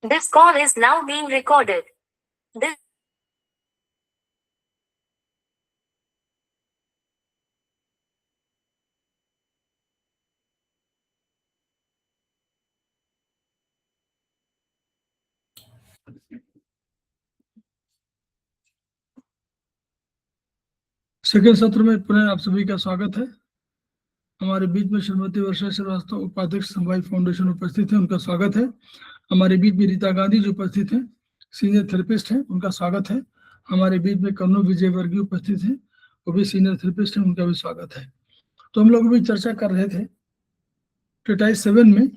This call is now being recorded. This second सत्र में पुनः आप सभी का स्वागत है। हमारे बीच में श्रीमती वर्षा श्रीवास्तव उपाध्यक्ष समवाय फाउंडेशन उपस्थित है, उनका स्वागत है। हमारे बीच में रीता गांधी जो उपस्थित है, सीनियर थेरेपिस्ट है, उनका स्वागत है। हमारे बीच में कन्नू विजय वर्गीय उपस्थित है, वो भी सीनियर थेरेपिस्ट है, उनका भी स्वागत है। तो हम लोग भी चर्चा कर रहे थे ट्रीटाइज 7 में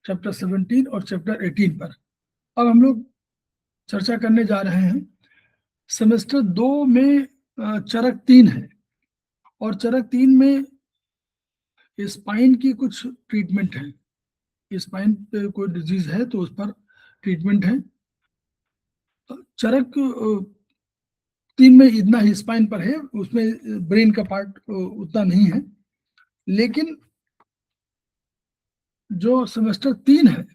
चैप्टर 17 और चैप्टर 18 पर। अब हम लोग चर्चा करने जा रहे हैं सेमेस्टर 2 में चरक 3 है, और चरक 3 में स्पाइन की कुछ ट्रीटमेंट है। स्पाइन पे कोई डिजीज है तो उस पर ट्रीटमेंट है। चरक 3 में इतना ही स्पाइन पर है, उसमें ब्रेन का पार्ट उतना नहीं है। लेकिन जो सेमेस्टर 3 है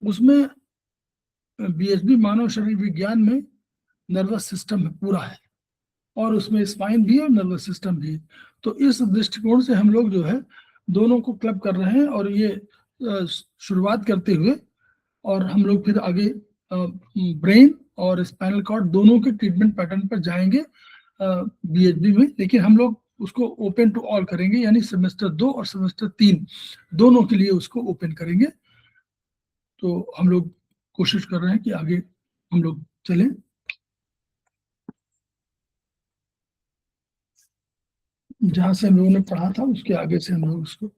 उसमें बीएचबी मानव शरीर विज्ञान में नर्वस सिस्टम पूरा है, और उसमें स्पाइन भी है और नर्वस सिस्टम भी है। तो इस दृष्टिकोण से हम लोग जो है दोनों को क्लब कर रहे हैं, और ये शुरुआत करते हुए और हम लोग फिर आगे ब्रेन और स्पाइनल कॉर्ड दोनों के ट्रीटमेंट पैटर्न पर जाएंगे बीएचबी में। लेकिन हम लोग उसको ओपन टू ऑल करेंगे, यानी सेमेस्टर 2 और सेमेस्टर 3 दोनों के लिए उसको ओपन करेंगे। तो हम लोग कोशिश कर रहे हैं कि आगे हम लोग चलें। जहां से हम लोगों ने पढ़ा था उसके आगे से हम लोग उसको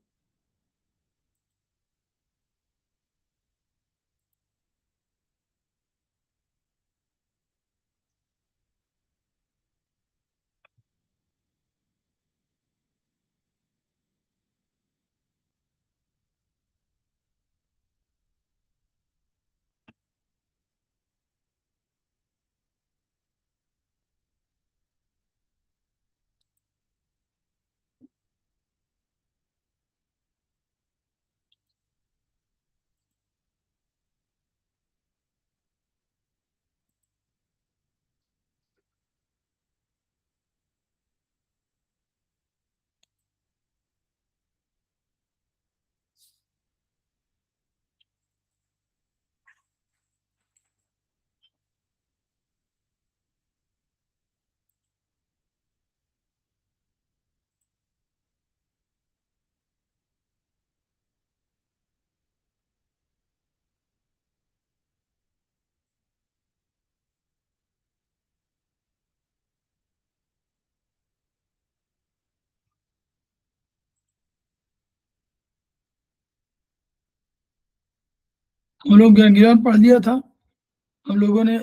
हम लोग गैंग्लियन पढ़ लिया था, हम लोगों ने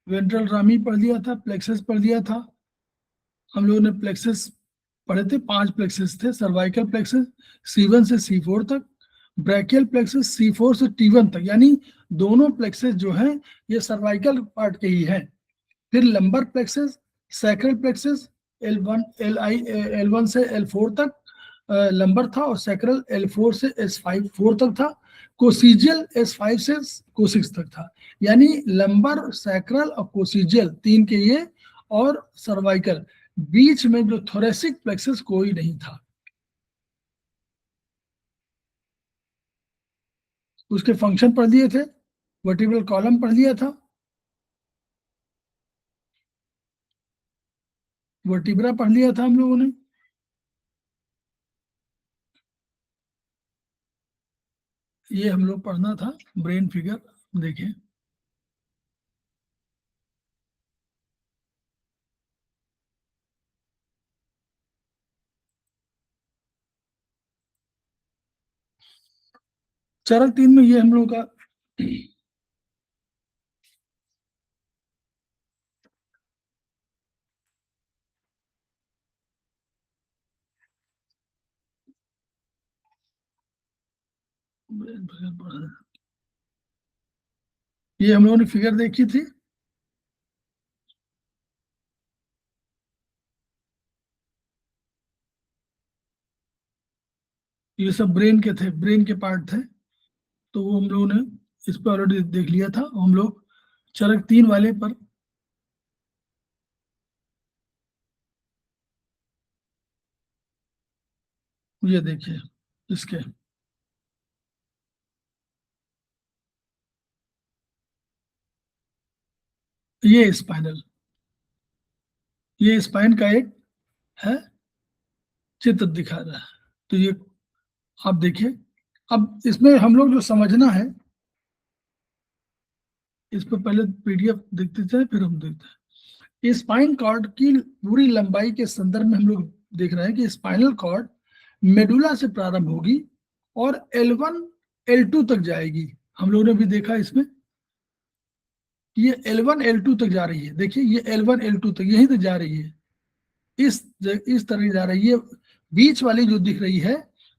वेंट्रल रामी पढ़ लिया था, प्लेक्सस पढ़ लिया था। हम लोगों ने प्लेक्सस पढ़े थे, 5 प्लेक्सस थे। सर्वाइकल प्लेक्सस C1 से C4 तक, ब्रैकियल प्लेक्सस C4 से T1 तक, यानी दोनों प्लेक्सस जो हैं ये सर्वाइकल पार्ट के ही हैं। फिर lumbar plexus, sacral plexus L1 से L4 तक लंबर था, और सैक्रल L4 से S4 तक था। कोसिजियल S5 से कोसिक्स तक था। यानी लंबर, सैक्रल और कोसिजियल 3 के ये, और सर्वाइकल। बीच में जो थोरेसिक प्लेक्सस कोई नहीं था। उसके फंक्शन पढ़ दिए थे, वर्टिब्रल कॉलम पढ़ लिया था, वर्टिब्रा पढ़ लिया था हम लोगों ने। ये हम लोग पढ़ना था ब्रेन फिगर। देखिए चरक 3 में ये हम लोग का ये हम लोगों ने फिगर देखी थी। ये सब ब्रेन के थे, ब्रेन के पार्ट थे। तो वो हम लोगों ने इस पर ऑलरेडी देख लिया था। हम लोग चरक 3 वाले पर ये देखिए इसके ये स्पाइन का एक है चित्र दिखा रहा है। तो ये आप देखिए, अब इसमें हम लोग जो समझना है, इस पर पहले पीडीएफ देखते जाए फिर हम देखते हैं। स्पाइन कॉर्ड की पूरी लंबाई के संदर्भ में हम लोग देख रहे हैं कि स्पाइनल कॉर्ड मेडुला से प्रारंभ होगी और L1 L2 तक जाएगी। हम लोगों ने भी देखा इसमें ये L1 L2 तक जा रही है। देखिए ये L1 L2 तक यहीं तक जा रही है, इस तरह जा रही है। बीच वाली जो दिख रही है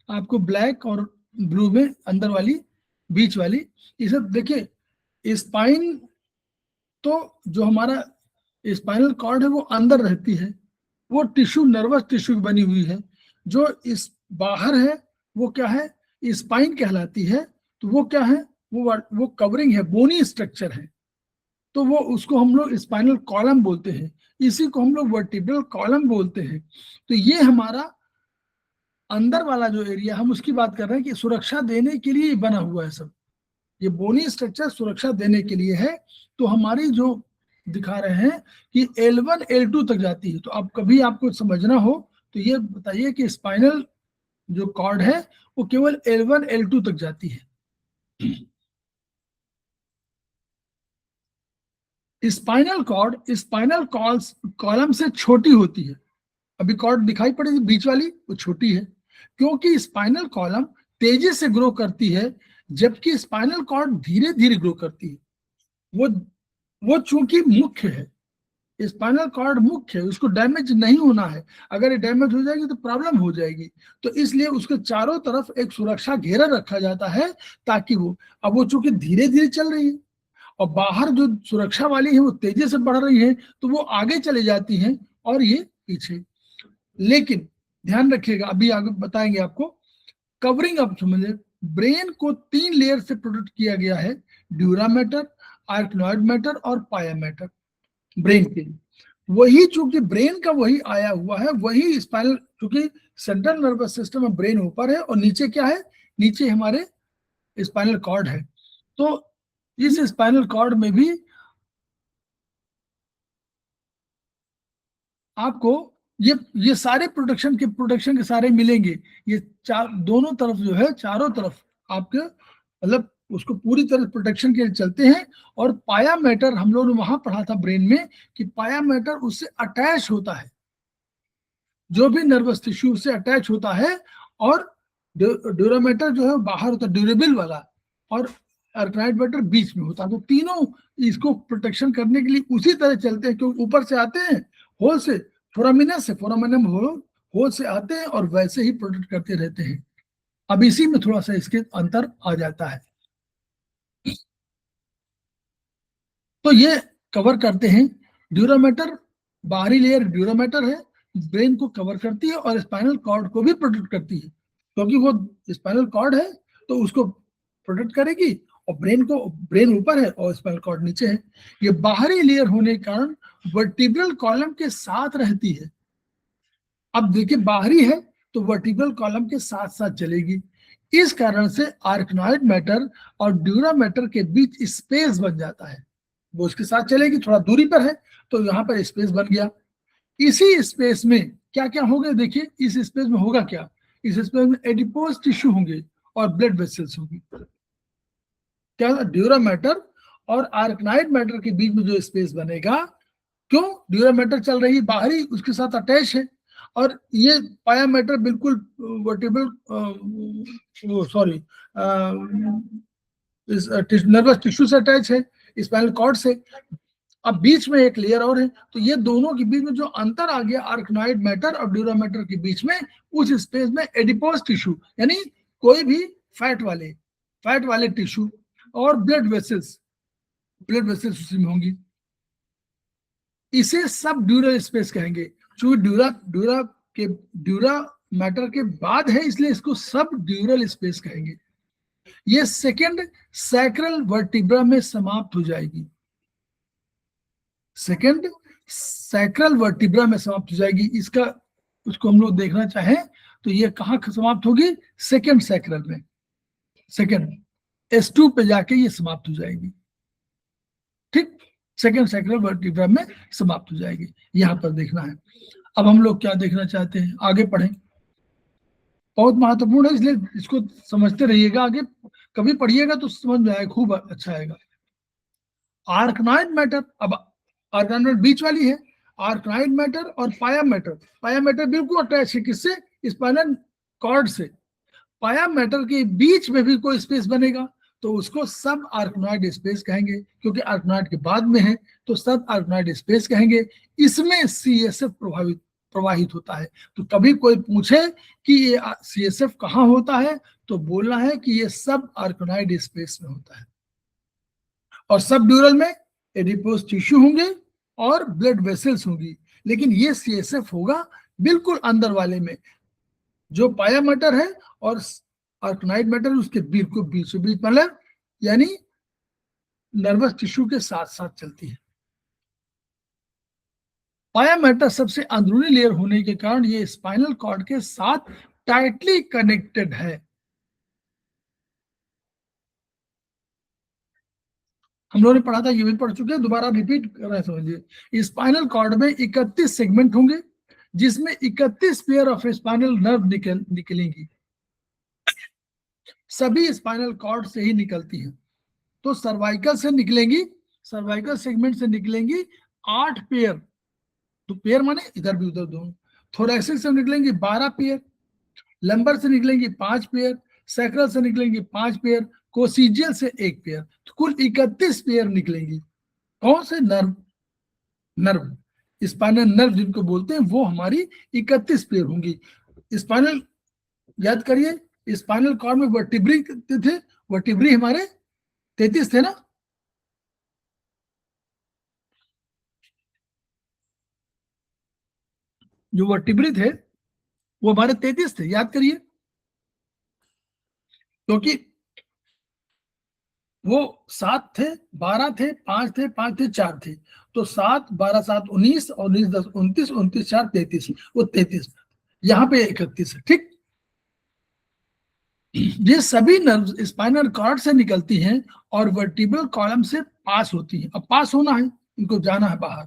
आपको ब्लैक और ब्लू में, अंदर वाली बीच वाली, इसे देखिए स्पाइन, तो जो हमारा स्पाइनल कॉर्ड है वो अंदर रहती है, वो टिश्यू नर्वस टिश्यू बनी हुई है। जो इस बाहर है वो क्या है, स्पाइन कहलाती है। तो वो क्या है, वो कवरिंग है, बोनी स्ट्रक्चर है। तो वो उसको हम लोग स्पाइनल कॉलम बोलते हैं, इसी को हम लोग वर्टिब्रल कॉलम बोलते हैं। तो ये हमारा अंदर वाला जो एरिया, हम उसकी बात कर रहे हैं कि सुरक्षा देने के लिए बना हुआ है सब। ये बोनी स्ट्रक्चर सुरक्षा देने के लिए है। तो हमारी जो दिखा रहे हैं कि L1 L2 तक जाती है। तो अब कभी आपको समझना हो तो ये बताइए कि स्पाइनल जो कॉर्ड है वो केवल L1 L2 तक जाती है। स्पाइनल कॉलम से छोटी होती है। अभी कॉर्ड दिखाई पड़ेगी बीच वाली, वो छोटी है क्योंकि स्पाइनल कॉलम तेजी से ग्रो करती है, जबकि स्पाइनल कॉर्ड धीरे धीरे ग्रो करती है। वो चूंकि मुख्य है, स्पाइनल कॉर्ड मुख्य है, उसको डैमेज नहीं होना है। अगर ये डैमेज हो जाएगी तो प्रॉब्लम हो जाएगी। तो इसलिए उसके चारों तरफ एक सुरक्षा घेरा रखा जाता है ताकि अब वो चूंकि धीरे धीरे चल रही है और बाहर जो सुरक्षा वाली है वो तेजी से बढ़ रही है, तो वो आगे चले जाती हैं और ये पीछे। लेकिन ध्यान रखिएगा, अभी आगे बताएंगे आपको। कवरिंग अब समझिए, ब्रेन को 3 लेयर से प्रोटेक्ट किया गया है, ड्यूरा मैटर, आर्कनॉइड मैटर और पाया मैटर। ब्रेन के वही, चूंकि ब्रेन का वही आया हुआ है, वही स्पाइनल, क्योंकि सेंट्रल नर्वस सिस्टम में ब्रेन ऊपर है और नीचे क्या है, नीचे हमारे स्पाइनल कॉर्ड है। तो इस स्पाइनल कॉर्ड में भी आपको ये सारे प्रोटेक्शन के सारे मिलेंगे। ये दोनों तरफ जो है, चारों तरफ आपके मतलब उसको पूरी तरह प्रोटेक्शन के लिए चलते हैं। और पाया मैटर हम लोगों ने वहां पढ़ा था ब्रेन में कि पाया मैटर उससे अटैच होता है, जो भी नर्वस टिश्यू से अटैच होता है। और ड्यूरामेटर जो है बाहर होता है, ड्यूरेबल वाला, और आर्कनॉइड मैटर बीच में होता है। तो तीनों इसको प्रोटेक्शन करने के लिए उसी तरह चलते हैं, क्योंकि ऊपर से आते हैं होल से, फोरामिनम होल से आते हैं और वैसे ही प्रोटेक्ट करते रहते हैं। अब इसी में थोड़ा सा इसके अंतर आ जाता है। तो ये कवर करते हैं ड्यूरामेटर, बाहरी लेयर ड्यूरामेटर है, ब्रेन को कवर करती है और स्पाइनल कॉर्ड को भी प्रोटेक्ट करती है, क्योंकि वो स्पाइनल कॉर्ड है तो उसको प्रोटेक्ट करेगी। और ब्रेन ऊपर है और स्पाइनल कॉर्ड नीचे है। ये बाहरी लेयर होने के कारण वर्टिब्रल कॉलम के साथ रहती है। अब देखिए बाहरी है तो वर्टिब्रल कॉलम के साथ साथ चलेगी। इस कारण से आर्कनॉइड मैटर और ड्यूरा मैटर के बीच स्पेस बन जाता है। वो उसके साथ चलेगी, थोड़ा दूरी पर है तो यहाँ पर स्पेस बन गया। इसी स्पेस में क्या क्या होगा, देखिए इस स्पेस में होगा क्या, इस स्पेस में एडिपोज टिश्यू होंगे और ब्लड वेसल्स होंगी। क्या ड्यूरा मैटर और आर्कनाइड मैटर के बीच में जो स्पेस बनेगा, क्यों, ड्यूरा मैटर चल रही बाहरी, उसके साथ अटैच है, और ये पाया मैटर बिल्कुल वर्टिबल सॉरी नर्वस टिश्यू से अटैच है, स्पाइनल कॉर्ड से। अब बीच में एक लेयर और है, तो ये दोनों के बीच में जो अंतर आ गया आर्कनॉइड मैटर और ड्यूरा मैटर के बीच में, उस स्पेस में एडिपोज टिश्यू, यानी कोई भी फैट वाले टिश्यू और ब्लड वेसल्स उसी में होंगी। इसे सब ड्यूरल स्पेस कहेंगे। चूंकि ड्यूरा मैटर के बाद है, इसलिए इसको सब ड्यूरल स्पेस कहेंगे। ये सेकंड सैक्रल वर्टिब्रा में समाप्त हो जाएगी, सेकंड सैक्रल वर्टिब्रा में समाप्त हो जाएगी। इसका उसको हम लोग देखना चाहें तो ये कहाँ समाप्त होगी, सेकंड सैक्रल में, सेकंड S2 पे जाके ये समाप्त हो जाएगी, ठीक, सेकंड सैक्रल वर्टिब्रा में समाप्त हो जाएगी, यहां पर देखना है। अब हम लोग क्या देखना चाहते हैं, आगे पढ़ें, बहुत महत्वपूर्ण है इसलिए इसको समझते रहिएगा, आगे कभी पढ़िएगा तो समझ में आएगा, खूब अच्छा आएगा। आर्कनॉइड मैटर, अब आर्कनॉइड बीच वाली है, आर्कनॉइड मैटर और पाया मैटर, पाया मैटर बिल्कुल अटैच है किससे, स्पाइनल कॉर्ड से। पाया मैटर के बीच में भी कोई स्पेस बनेगा तो उसको सब आर्कनॉइड स्पेस कहेंगे, क्योंकि आर्कनॉइड के बाद में है तो सब आर्कनॉइड स्पेस कहेंगे। इसमें CSF प्रवाहित होता है। तो कभी कोई पूछे कि ये CSF कहाँ होता है तो बोलना है कि ये सब आर्कनॉइड स्पेस में होता है। और सब ड्यूरल में एडिपोज टिश्यू होंगे और ब्लड वेसल्स होंगी, लेकिन ये CSF होगा बिल्कुल अंदर वाले में, जो पाया मैटर है और आर्कनॉइड मैटर उसके बिल्कुल बीचों बीच, मतलब यानी नर्वस टिश्यू के साथ साथ चलती है। पाया मैटर सबसे अंदरूनी लेयर होने के कारण ये स्पाइनल कॉर्ड के साथ टाइटली कनेक्टेड है। हम लोगों ने पढ़ा था, ये भी पढ़ चुके हैं, दोबारा रिपीट कर रहे हैं, समझिए। स्पाइनल कॉर्ड में 31 सेगमेंट होंगे जिसमें 31 पेयर ऑफ स्पाइनल नर्व निकलेंगी, सभी स्पाइनल कॉर्ड से ही निकलती हैं। तो सर्वाइकल से निकलेंगी, सर्वाइकल सेगमेंट से निकलेंगी 8 पेयर, तो पेयर माने इधर भी उधर दोनों। थोरैसिक से निकलेंगी 12 पेयर, लंबर से निकलेंगी 5 पेयर, सैक्रल से निकलेंगी 5 पेयर, कोसिजियल से 1 पेयर, तो कुल 31 पेयर निकलेंगी। कौन से नर्व, नर्व स्पाइनल नर्व जिनको बोलते हैं वो हमारी 31 पेयर होंगी। स्पाइनल याद करिए, स्पाइनल कॉर्ड में वर्टिब्री थे, वर्टिब्री हमारे 33 थे ना, जो वर्टिब्री थे वो हमारे 33 थे, याद करिए, क्योंकि वो 7 थे, 12 थे, 5 थे, 5 थे, 4 थे, तो 7 12 7 19 और 19 10 29, 29 4 33, वो 33, यहाँ पे 31 है, ठीक। ये सभी नर्व स्पाइनल कॉर्ड से निकलती हैं और वर्टिब्रल कॉलम से पास होती हैं। अब पास होना है, इनको जाना है बाहर,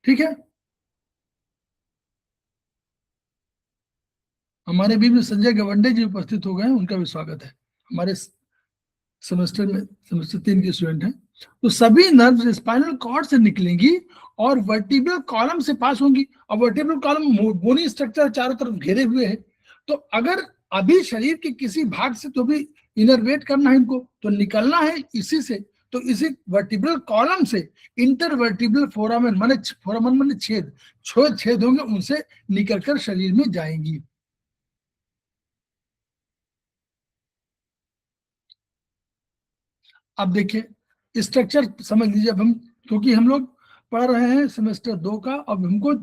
ठीक है। हमारे बीच में संजय गवंडे जी उपस्थित हो गए हैं, उनका भी स्वागत है, हमारे सेमेस्टर में सेमेस्टर 3 के स्टूडेंट हैं। तो सभी नर्व्स स्पाइनल कॉर्ड से निकलेंगी और वर्टिब्रल कॉलम से पास होंगी। और वर्टिब्रल कॉलम बोनी स्ट्रक्चर चारों तरफ घेरे हुए है, तो अगर अभी शरीर के किसी भाग से तो भी इनरवेट करना है इनको, तो निकलना है इसी से, तो इसी वर्टिब्रल कॉलम से इंटरवर्टिब्रल फोरामेन माने फोरामेन माने छेद, छेद होंगे, उनसे निकलकर शरीर में जाएंगी। अब देखिए स्ट्रक्चर समझ लीजिए। अब हम, क्योंकि हम लोग पढ़ रहे हैं सेमेस्टर 2 का, अब हमको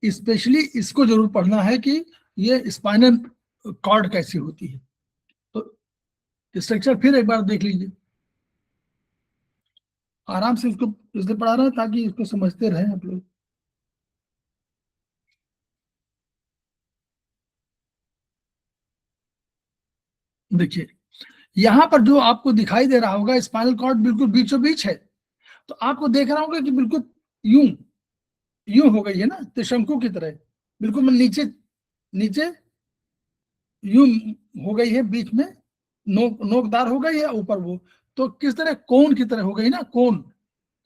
स्पेशली इसको जरूर पढ़ना है कि ये स्पाइनल कॉर्ड कैसी होती है। तो स्ट्रक्चर फिर एक बार देख लीजिए, आराम से इसको इसलिए पढ़ा रहा है ताकि इसको समझते रहें आप लोग। देखिए यहां पर जो आपको दिखाई दे रहा होगा स्पाइनल कॉर्ड बिल्कुल बीचों बीच है, तो आपको देख रहा होगा कि बिल्कुल यूं यूं हो गई है ना, त्रिशंकु की तरह, बिल्कुल मैं नीचे नीचे यूं हो गई है, बीच में नोकदार हो गई है, ऊपर वो तो किस तरह कोन की तरह हो गई ना, कोन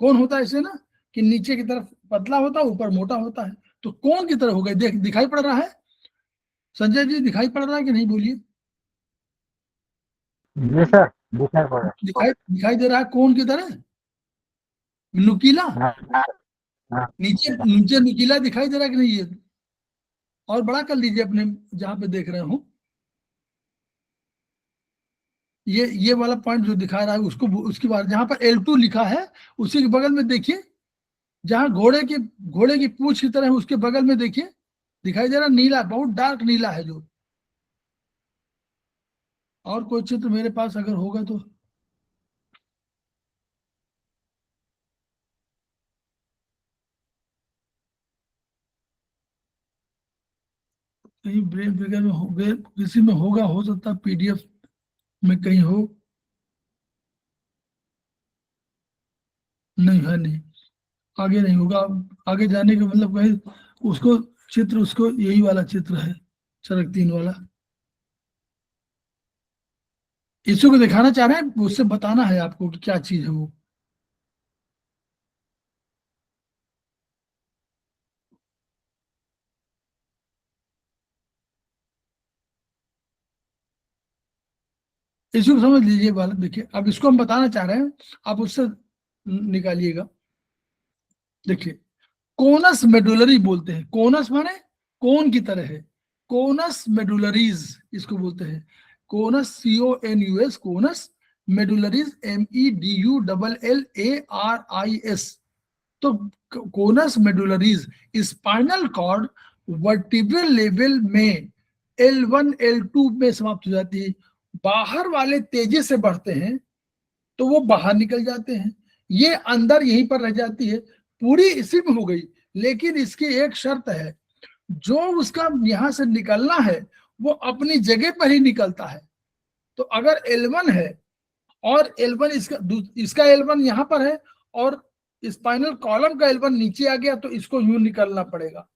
कोन होता है ऐसे ना, कि नीचे की तरफ पतला होता है, ऊपर मोटा होता है, तो कोन की तरह हो गई। देख दिखाई पड़ रहा है संजय जी, दिखाई पड़ रहा है कि नहीं, बोलिए। जी सर, दिखाई पड़ रहा दिखाई दिखाई दे रहा है कोन की तरह, नुकीला, है। हाँ, नीचे नीचे नुकीला दिखाई दे रहा है कि नहीं, ये और बड़ा कर लीजिए अपने जहां पे देख रहे हो, ये वाला पॉइंट जो दिखा रहा है उसको, उसके बाद जहां पर L2 लिखा है उसी के बगल में देखिए, जहां घोड़े की पूंछ की तरह है उसके बगल में देखिए, दिखाई दे रहा नीला, बहुत डार्क नीला है जो, और कोई चित्र मेरे पास अगर होगा तो कहीं ब्रेन वगैरह में हो गए, किसी में होगा, हो सकता है पीडीएफ में कहीं हो। नहीं है, नहीं, आगे नहीं होगा। आगे जाने का मतलब कहीं उसको चित्र, उसको यही वाला चित्र है, चरक 3 वाला। इसी को दिखाना चाह रहे हैं, उससे बताना है आपको कि क्या चीज है वो। इसी को समझ लीजिए वाला, देखिए अब इसको हम बताना चाह रहे हैं, आप उससे निकालिएगा। देखिए, कोनस मेडुलरी बोलते हैं, कोनस माने कोन की तरह है, कोनस मेडुलरीज इसको बोलते हैं। Conus, CONUS, conus medullaris, MEDULLARIS। तो conus medullaris spinal cord vertebral level में L1 L2 में समाप्त हो जाती है। बाहर वाले तेजी से बढ़ते हैं तो वो बाहर निकल जाते हैं, ये अंदर यहीं पर रह जाती है, पूरी इसी में हो गई। लेकिन इसकी एक शर्त है, जो उसका यहां से निकलना है वो अपनी जगह पर ही निकलता है। तो अगर L1 है और L1 इसका L1 यहां पर है और स्पाइनल कॉलम का L1 नीचे आ गया, तो इसको यूं निकलना पड़ेगा।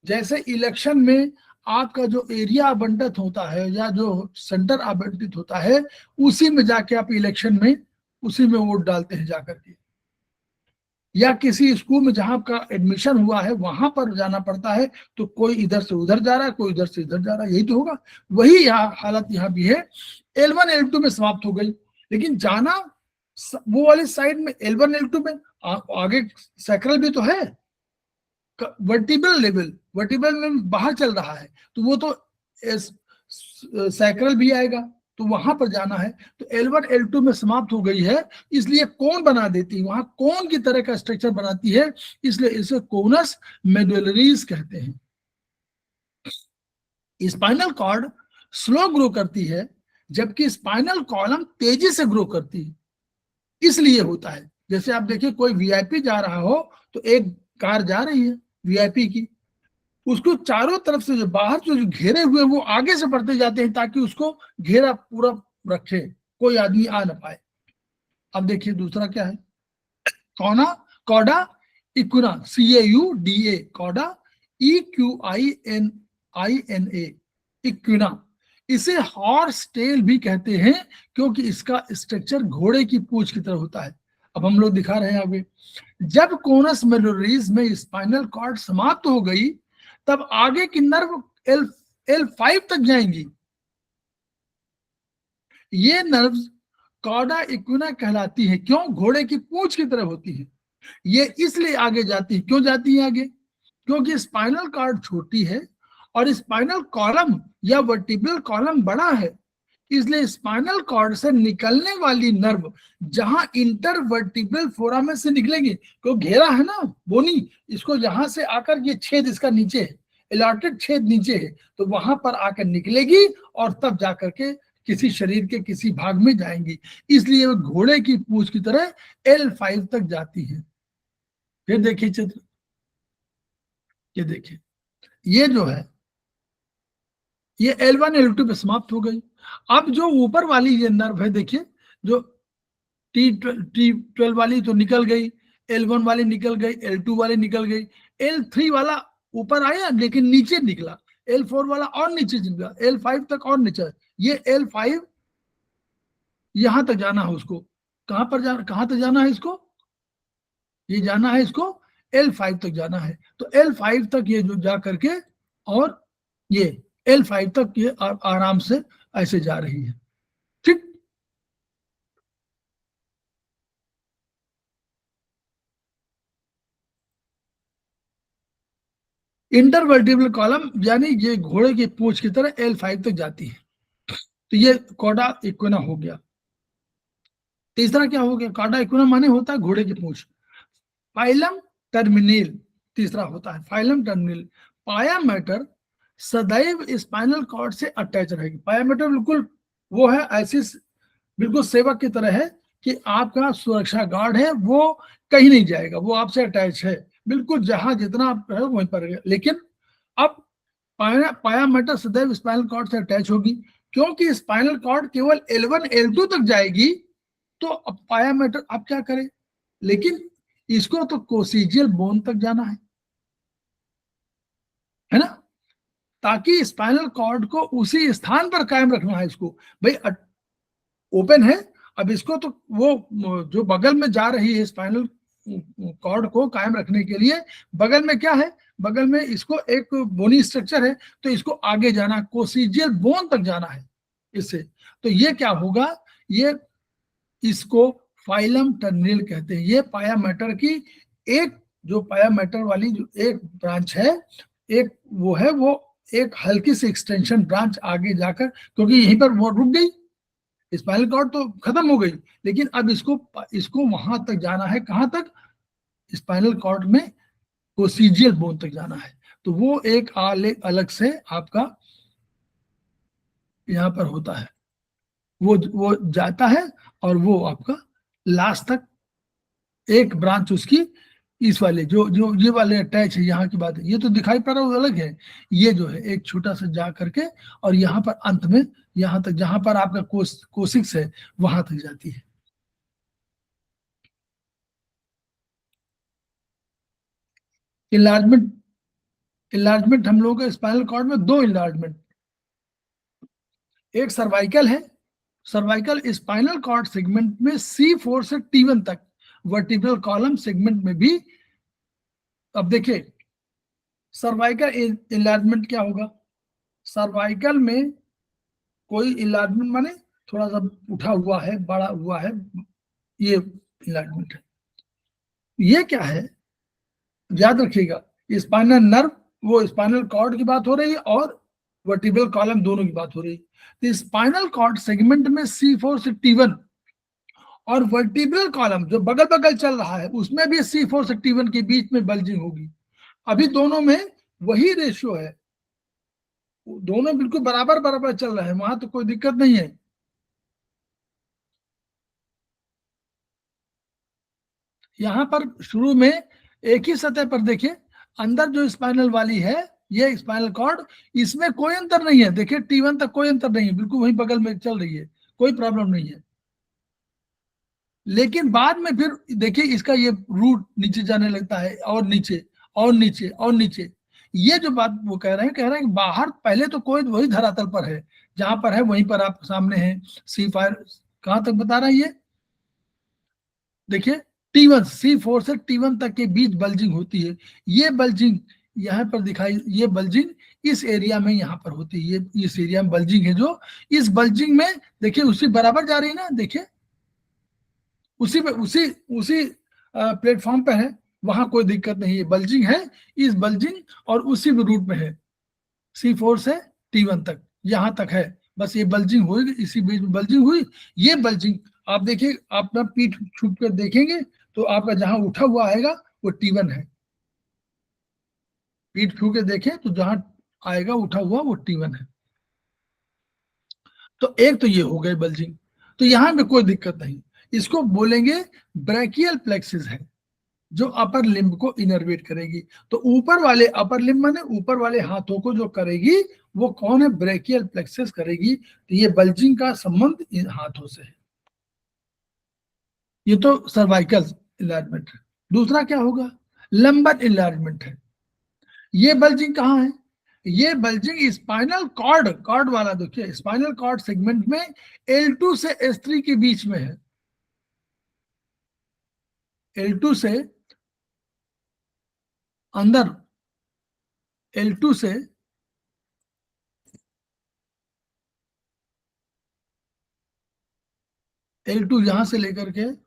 जैसे इलेक्शन में आपका जो एरिया आवंटित होता है या जो सेंटर आवंटित होता है, उसी में जाके आप इलेक्शन में उसी में वोट डालते हैं जाकर के। या किसी स्कूल में जहां आपका एडमिशन हुआ है वहां पर जाना पड़ता है, तो कोई इधर से उधर जा रहा है, कोई इधर से इधर जा रहा है, यही तो होगा। वही यहाँ हालत यहाँ भी है, L1 L2 में समाप्त हो गई, लेकिन जाना वो वाली साइड में L1 L2 में आगे सैक्रल भी तो है, वर्टिब्रल लेवल, वर्टिब्रल में बाहर चल रहा है, तो वो तो सैक्रल भी आएगा, तो वहां पर जाना है। तो L1 L2 में समाप्त हो गई है, इसलिए कोन बना देती है, वहां कोन की तरह का स्ट्रक्चर बनाती है, इसलिए इसे कोनस मेडुलरीज कहते हैं। स्पाइनल कॉर्ड स्लो ग्रो करती है, जबकि स्पाइनल कॉलम तेजी से ग्रो करती है, इसलिए होता है। जैसे आप देखिए, कोई वीआईपी जा रहा हो तो एक कार जा रही है वीआईपी की, उसको चारों तरफ से जो बाहर जो घेरे हुए वो आगे से बढ़ते जाते हैं ताकि उसको घेरा पूरा रखे, कोई आदमी आ ना पाए। अब देखिए दूसरा क्या है, कौना, coda equina, CAUDA, coda EQUINA, equina. इसे हॉर्स टेल भी कहते हैं क्योंकि इसका स्ट्रक्चर घोड़े की पूंछ की तरह होता है। अब हम लोग दिखा रहे हैं आगे, जब कोनस मेडुलरीज में स्पाइनल कॉर्ड समाप्त हो गई, तब आगे की नर्व L5 तक जाएंगी। ये नर्व्स कॉडा इक्विना कहलाती है। क्यों? घोड़े की पूंछ की तरह होती है। ये इसलिए आगे जाती है, क्यों जाती है आगे? क्योंकि स्पाइनल कॉर्ड छोटी है और स्पाइनल कॉलम या वर्टिब्रल कॉलम बड़ा है, इसलिए स्पाइनल कॉर्ड से निकलने वाली नर्व जहां इंटरवर्टिब्रल फोरामेन से निकलेगी, क्योंकि घेरा है ना बोनी, इसको यहां से आकर ये छेद इसका नीचे है, एलॉटेड छेद नीचे है, तो वहां पर आकर निकलेगी और तब जाकर के किसी शरीर के किसी भाग में जाएंगी, इसलिए वो घोड़े की पूंछ की तरह L5 तक जाती है। फिर देखिए चित्र, ये देखिए, ये जो है ये L1 L2 पे समाप्त हो गई। अब जो ऊपर वाली ये नर्व है, देखिए, जो T12 वाली तो निकल गई, L1 वाली निकल गई, L2 वाली निकल गई, L3 वाला ऊपर आया लेकिन नीचे निकला, L4 वाला और नीचे निकला, L5 तक और नीचे। ये L5 यहां तक जाना है उसको, कहां तक जाना है इसको, ये जाना है इसको L5 तक जाना है। तो L5 तक ये जो जा करके और ये L5 तक ये आराम से ऐसे जा रही है, ठीक। इंटरवर्टिब्रल कॉलम यानी ये घोड़े की पूंछ की तरह L5 तक जाती है। तो ये कॉडा इक्विना हो गया। तीसरा क्या हो गया? कॉडा इक्विना माने होता है घोड़े की पूंछ। फाइलम टर्मिनेल तीसरा होता है, फाइलम टर्मिनेल। पाया मैटर सदैव स्पाइनल कॉर्ड से अटैच रहेगी। पाया मेटर बिल्कुल वो है, ऐसी बिल्कुल सेवक की तरह है कि आपका सुरक्षा गार्ड है, वो कहीं नहीं जाएगा, वो आपसे अटैच है, बिल्कुल जहां जितना आप है वहीं पर रहेगा। लेकिन अब पाया मेटर सदैव स्पाइनल कॉर्ड से अटैच होगी, क्योंकि स्पाइनल कॉर्ड केवल L1 L2 तक जाएगी, तो अब पाया मेटर आप क्या करें, लेकिन इसको तो कोसिजियल बोन तक जाना है ना, ताकि स्पाइनल कॉर्ड को उसी स्थान पर कायम रखना है। इसको भाई ओपन है, अब इसको तो वो जो बगल में जा रही है स्पाइनल कॉर्ड को कायम रखने के लिए, बगल में क्या है, बगल में इसको एक बोनी स्ट्रक्चर है, तो इसको आगे जाना, कोसिजियल बोन तक जाना है इससे। तो ये क्या होगा, ये इसको फाइलम टर्नियल कहते हैं। ये पाया मैटर की एक, जो पाया मैटर वाली जो एक ब्रांच है, एक वो है, वो एक हल्की सी एक्सटेंशन ब्रांच आगे जाकर, क्योंकि यहीं पर वो रुक गई, स्पाइनल कॉर्ड तो खत्म हो गई, लेकिन अब इसको वहां तक जाना है, कहां तक, स्पाइनल कॉर्ड में कोसिजियल बोन तक जाना है। तो वो एक अलग से आपका यहां पर होता है, वो जाता है, और वो आपका लास्ट तक एक ब्रांच उसकी, इस वाले जो जो ये वाले अटैच है, यहाँ की बात है, ये तो दिखाई पड़ रहा है वो अलग है, ये जो है एक छोटा सा जा करके और यहाँ पर अंत में, यहाँ तक जहां पर आपका कोसिक्स है वहां तक जाती है। इलार्जमेंट हम लोगों के स्पाइनल कॉर्ड में दो इलार्जमेंट, एक सर्वाइकल है, सर्वाइकल स्पाइनल कॉर्ड सेगमेंट में C4 से T1 तक, वर्टिब्रल कॉलम सेगमेंट में भी। अब देखिए सर्वाइकल इलार्जमेंट क्या होगा, सर्वाइकल में कोई इलार्जमेंट माने थोड़ा सा उठा हुआ है, बड़ा हुआ है, ये इलार्जमेंट है। ये क्या है, याद रखिएगा, स्पाइनल नर्व, वो स्पाइनल कॉर्ड की बात हो रही है और वर्टिब्रल कॉलम दोनों की बात हो रही है। तो स्पाइनल कॉर्ड सेगमेंट में C4 से T1 और वर्टिब्रल कॉलम जो बगल बगल चल रहा है उसमें भी C4 से T1 के बीच में बल्जिंग होगी। अभी दोनों में वही रेशियो है, दोनों बिल्कुल बराबर बराबर चल रहे हैं, वहां तो कोई दिक्कत नहीं है। यहां पर शुरू में एक ही सतह पर देखिए, अंदर जो स्पाइनल वाली है, ये स्पाइनल कॉर्ड, इसमें कोई अंतर नहीं है, देखिए T1 तक कोई अंतर नहीं है, बिल्कुल वही बगल में चल रही है, कोई प्रॉब्लम नहीं है। लेकिन बाद में फिर देखिए इसका ये रूट नीचे जाने लगता है, और नीचे और नीचे और नीचे। ये जो बात वो कह रहे हैं कि बाहर पहले तो कोई वही धरातल पर है, जहां पर है वहीं पर आप सामने है। C5 कहां तक बता रहा है ये, देखिए T1, C4 से T1 तक के बीच बल्जिंग होती है। ये बल्जिंग यहाँ पर दिखाई, ये बल्जिंग इस एरिया में यहाँ पर होती है, ये इस एरिया में बल्जिंग है, जो इस बल्जिंग में देखिए उसी बराबर जा रही है ना, देखिए उसी पे उसी प्लेटफॉर्म पे है, वहां कोई दिक्कत नहीं है, बल्जिंग है, इस बल्जिंग और उसी रूट में है, C4 से T1 तक, यहां तक है, बस ये बल्जिंग हुई, इसी बीच में बल्जिंग हुई। ये बल्जिंग आप देखिए, आप ना पीठ छुप कर देखेंगे तो आपका जहां उठा हुआ आएगा वो T1 है, पीठ छू के देखें तो जहां आएगा उठा हुआ वो T1 है। तो एक तो ये हो गए बल्जिंग, तो यहां पे कोई दिक्कत नहीं, इसको बोलेंगे ब्रैकियल प्लेक्सिस है, जो अपर लिम्ब को इनर्वेट करेगी। तो ऊपर वाले, अपर लिम्ब माने ऊपर वाले हाथों को जो करेगी वो कौन है, ब्रैकियल प्लेक्सिस करेगी। तो ये बल्जिंग का संबंध इन हाथों से है। ये तो सर्वाइकल इलार्जमेंट है। दूसरा क्या होगा, लंबर इलार्जमेंट है। ये बल्जिंग कहाँ है, ये बल्जिंग स्पाइनल कॉर्ड वाला, देखिए स्पाइनल कॉर्ड सेगमेंट में L2 से S3 के बीच में है, L2 से अंदर, L2 से L2 यहां से लेकर के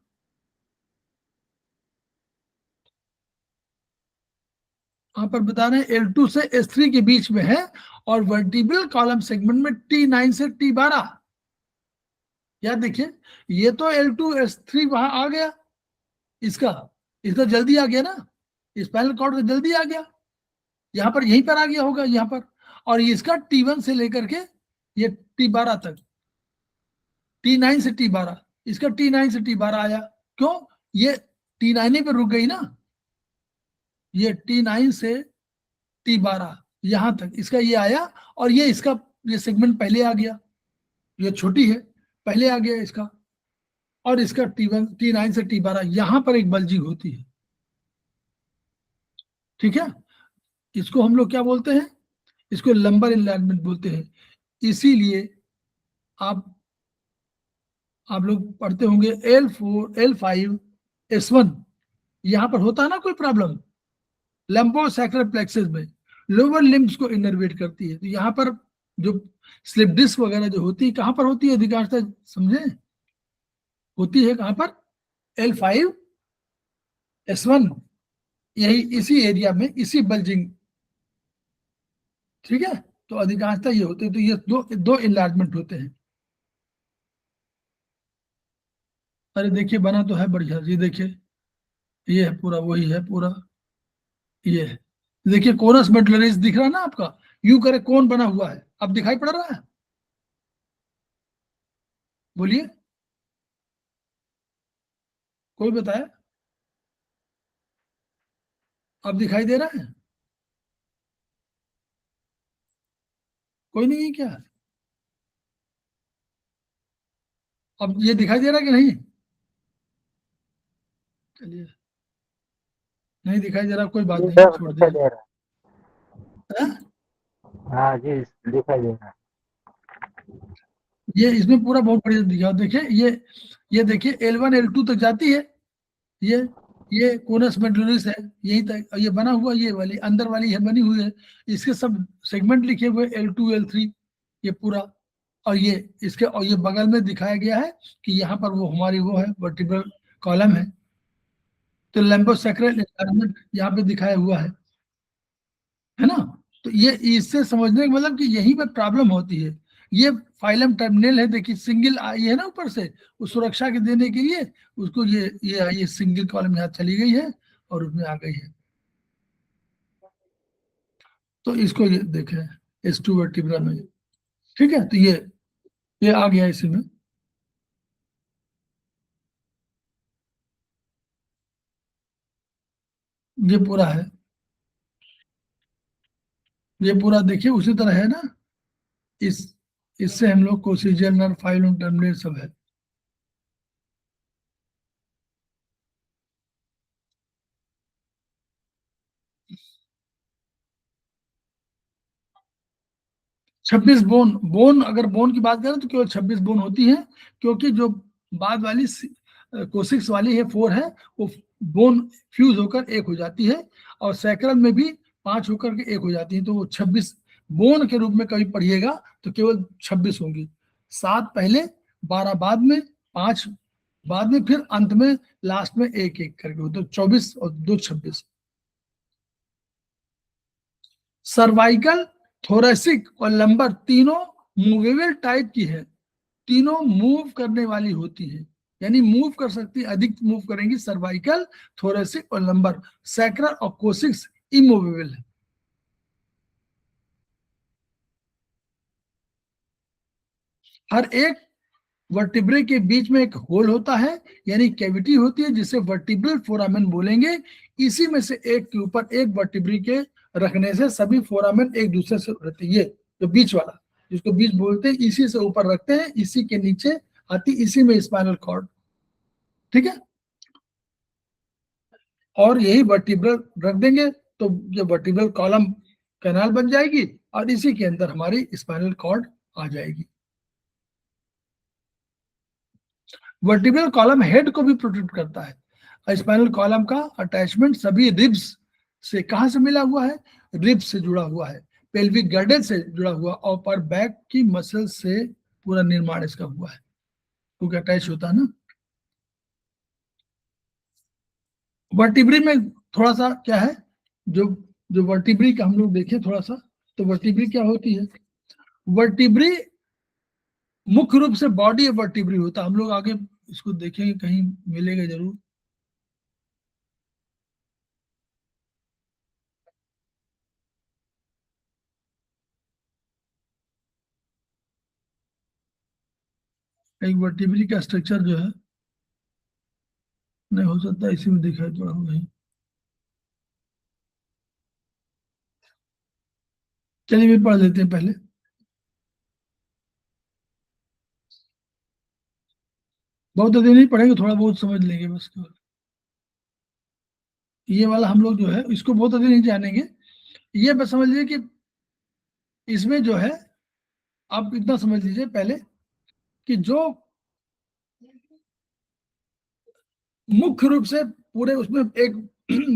यहां पर बता रहे हैं L2 से S3 के बीच में है, और वर्टिब्रल कॉलम सेगमेंट में T9 से T12। याद देखिए, ये तो L2 S3 वहां आ गया, इसका जल्दी आ गया ना, स्पाइनल कॉर्ड का जल्दी आ गया, यहाँ पर यहीं पर आ गया होगा यहाँ पर। और इसका T1 से लेकर के ये T12 तक, T9 से T12, इसका T9 से T12 आया। क्यों? ये T9 ही पे रुक गई ना, ये T9 से T12 यहां तक इसका ये आया, और ये इसका ये सेगमेंट पहले आ गया, ये छोटी है पहले आ गया इसका, और इसका T1 T9 से T12 यहां पर एक बल्जिंग होती है। ठीक है, इसको हम लोग क्या बोलते हैं? इसको लंबर इनलार्जमेंट बोलते हैं। इसीलिए आप लोग पढ़ते होंगे L4 L5 S1, यहां पर होता है ना कोई प्रॉब्लम लंबोसैक्रल प्लेक्सस में, लोअर लिम्स को इनर्वेट करती है। तो यहाँ पर जो स्लिप डिस्क वगैरह जो होती है कहां पर होती है अधिकांशतः, समझे? होती है कहां पर? L5 S1, यही इसी एरिया में, इसी बल्जिंग। ठीक है, तो अधिकांशतः ये होते हैं। तो ये दो दो इनलार्जमेंट होते हैं। अरे देखिए बना तो है बढ़िया जी, देखिए ये है पूरा, वही है पूरा, ये है। देखिए कोरस मेडलरीज दिख रहा है ना आपका, यू करे कौन बना हुआ है, अब दिखाई पड़ रहा है? बोलिए, कोई बताए? अब दिखाई दे रहा है? कोई नहीं है क्या? अब ये दिखाई दे रहा है कि नहीं? चलिए, नहीं दिखाई दे रहा, कोई बात जी नहीं, सर, छोड़ दिखाई दीजिए। दे रहा हाँ? है। हाँ जी, दिखाई दे रहा है। ये इसमें पूरा बहुत बढ़िया दिखा, देखिए ये देखिए L1 L2 तक जाती है, ये ये कोनस मेडुलरिस है, यही तक ये बना हुआ, ये वाली अंदर वाली है बनी हुई है, इसके सब सेगमेंट लिखे हुए L2 L3, ये पूरा। और ये इसके, और ये बगल में दिखाया गया है कि यहाँ पर वो हमारी वो है वर्टिब्रल कॉलम है। तो लंबोसैक्रल एनवायरनमेंट यहाँ पे दिखाया हुआ है ना? तो ये इससे समझने का मतलब कि यहीं पर प्रॉब्लम होती है। ये फाइलम टर्मिनल है, देखिए सिंगल आई है ना ऊपर से, उस सुरक्षा के देने के लिए उसको ये सिंगल कॉलम यहाँ चली गई है और उसमें आ गई है। तो इसको ये देखें S2 वर्टिब्रा में। ठीक है, तो ये आ गया इसी में। ये पूरा है, ये पूरा देखिए उसी तरह है ना। इस इससे हम लोग कोशिजियल नर्व, फाइलम टर्मिनल सब है। 26 बोन, अगर बोन की बात करें तो केवल 26 बोन होती है, क्योंकि जो बाद वाली कोसिक्स वाली है 4 है, वो बोन फ्यूज होकर एक हो जाती है, और सैक्रल में भी 5 होकर के एक हो जाती है। तो वो 26 बोन के रूप में कभी पढ़िएगा तो केवल 26 होंगी, 7 पहले, 12 बाद में, 5 बाद में, फिर अंत में लास्ट में एक एक करके हो, तो 24 और 2 26। सर्वाइकल, थोरेसिक और लंबर तीनों मूवेबल टाइप की है, तीनों मूव करने वाली होती है, यानी मूव कर सकती है, अधिक मूव करेंगी सर्वाइकल, थोरेसिक और लंबर। सैक्रल और कोसिक्स इमूवेबल है। हर एक वर्टिब्रे के बीच में एक होल होता है, यानी कैविटी होती है, जिसे वर्टिब्रल फोरामेन बोलेंगे। इसी में से एक के ऊपर एक वर्टिब्री के रखने से सभी फोरामेन एक दूसरे से रहते हैं। ये जो बीच वाला, जिसको बीच बोलते हैं, इसी से ऊपर रखते हैं, इसी के नीचे आती, इसी में स्पाइनल कॉर्ड। ठीक है, और यही वर्टिब्रल रख देंगे तो ये वर्टिब्रल कॉलम कैनाल बन जाएगी, और इसी के अंदर हमारी स्पाइनल कॉर्ड आ जाएगी। वर्टिब्रल कॉलम हेड को भी प्रोटेक्ट करता है। स्पाइनल कॉलम का अटैचमेंट सभी रिब्स से, कहां से मिला हुआ है? रिब्स से जुड़ा हुआ है, पेल्विक गर्डल से जुड़ा हुआ, और पर बैक की मसल से पूरा निर्माण इसका हुआ है, क्योंकि अटैच होता है ना। वर्टिब्री में थोड़ा सा क्या है, जो जो वर्टिब्री का हम लोग देखें थोड़ा सा, तो वर्टिब्री क्या होती है? वर्टिब्री मुख्य रूप से बॉडी वर्टिब्री होता है, हम लोग आगे इसको देखेंगे, कहीं मिलेगा जरूर। एक वर्टिब्री का स्ट्रक्चर जो है, नहीं हो सकता इसी में दिखाई पड़ा हो नहीं। चलिए भी पढ़ लेते हैं पहले। बहुत अधिक नहीं पढ़ेंगे, थोड़ा बहुत समझ लेंगे बस केवल। ये वाला हम लोग जो है इसको बहुत अधिक नहीं जानेंगे, ये बस समझ लीजिए कि इसमें जो है आप इतना समझ लीजिए पहले कि जो मुख्य रूप से पूरे उसमें एक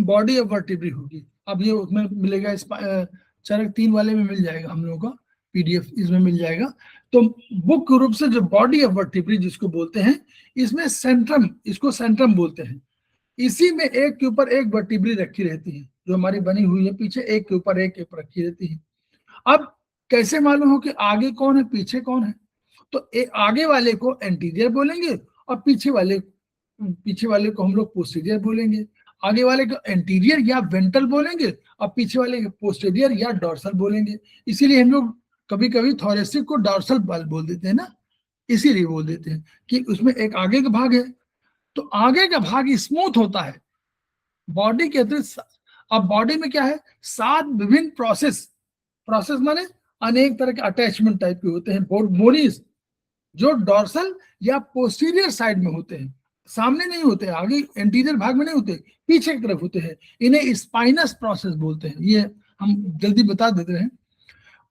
बॉडी ऑफ वर्टिब्री होगी। अब ये उसमें मिलेगा, चरक 3 वाले में मिल जाएगा हम लोगों का पीडीएफ, इसमें मिल जाएगा। तो मुख्य रूप से जो बॉडी ऑफ वर्टिब्री जिसको बोलते हैं, इसमें सेंट्रम, इसको सेंट्रम बोलते हैं। इसी में एक के ऊपर एक वर्टिब्री रखी रहती है, जो हमारी बनी हुई है पीछे, एक के ऊपर एक रखी रहती है। अब कैसे मालूम हो कि आगे कौन है पीछे कौन है? तो आगे वाले को एंटीरियर बोलेंगे और पीछे वाले को हम लोग पोस्टीरियर बोलेंगे। आगे वाले को एंटीरियर या वेंट्रल बोलेंगे और पीछे वाले को पोस्टीरियर या डॉर्सल बोलेंगे। इसीलिए हम लोग कभी कभी थोरेसिक को डॉर्सल बोल देते हैं ना, इसीलिए बोल देते हैं कि उसमें एक आगे का भाग है। तो आगे का भाग स्मूथ होता है बॉडी के अतिरिक्त। अब बॉडी में क्या है, 7 विभिन्न प्रोसेस माने अनेक तरह के अटैचमेंट टाइप के होते हैं बोनीज, जो डॉर्सल या पोस्टीरियर साइड में होते हैं, सामने नहीं होते, आगे एंटीरियर भाग में नहीं होते, पीछे की तरफ होते हैं। इन्हें स्पाइनस प्रोसेस बोलते हैं। ये हम जल्दी बता देते हैं।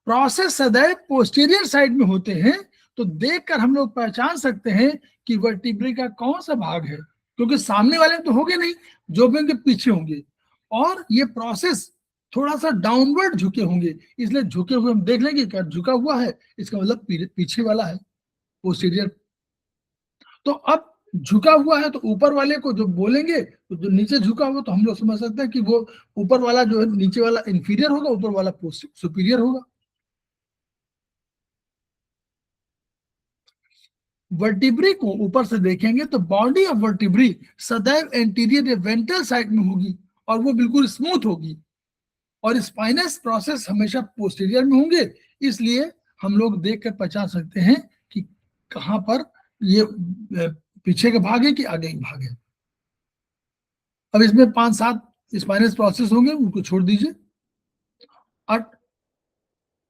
प्रोसेस सदैव पोस्टीरियर साइड में होते हैं, तो देखकर हम लोग पहचान सकते हैं कि वर्टिब्रे का कौन सा भाग है, क्योंकि सामने वाले तो होंगे नहीं, जो भी उनके पीछे होंगे। और ये प्रोसेस थोड़ा सा डाउनवर्ड झुके होंगे, इसलिए झुके हुए हम देख लेंगे क्या झुका हुआ है, इसका मतलब पीछे वाला है, पोस्टीरियर। तो अब झुका हुआ है तो ऊपर वाले को जो बोलेंगे, तो जो नीचे झुका हुआ तो हम लोग समझ सकते हैं कि वो ऊपर वाला जो है, नीचे वाला इंफीरियर होगा, ऊपर वाला सुपीरियर होगा। वर्टिब्री को ऊपर से देखेंगे तो बॉडी ऑफ वर्टिब्री सदैव एंटीरियर या वेंट्रल साइड में होगी और वो बिल्कुल स्मूथ होगी, और स्पाइनस प्रोसेस हमेशा पोस्टीरियर में होंगे। इसलिए हम लोग देखकर पहचान सकते हैं कि कहां पर ये पीछे का भाग है कि आगे का भाग है। अब इसमें 5-7 स्पाइनस प्रोसेस होंगे, उनको छोड़ दीजिए। और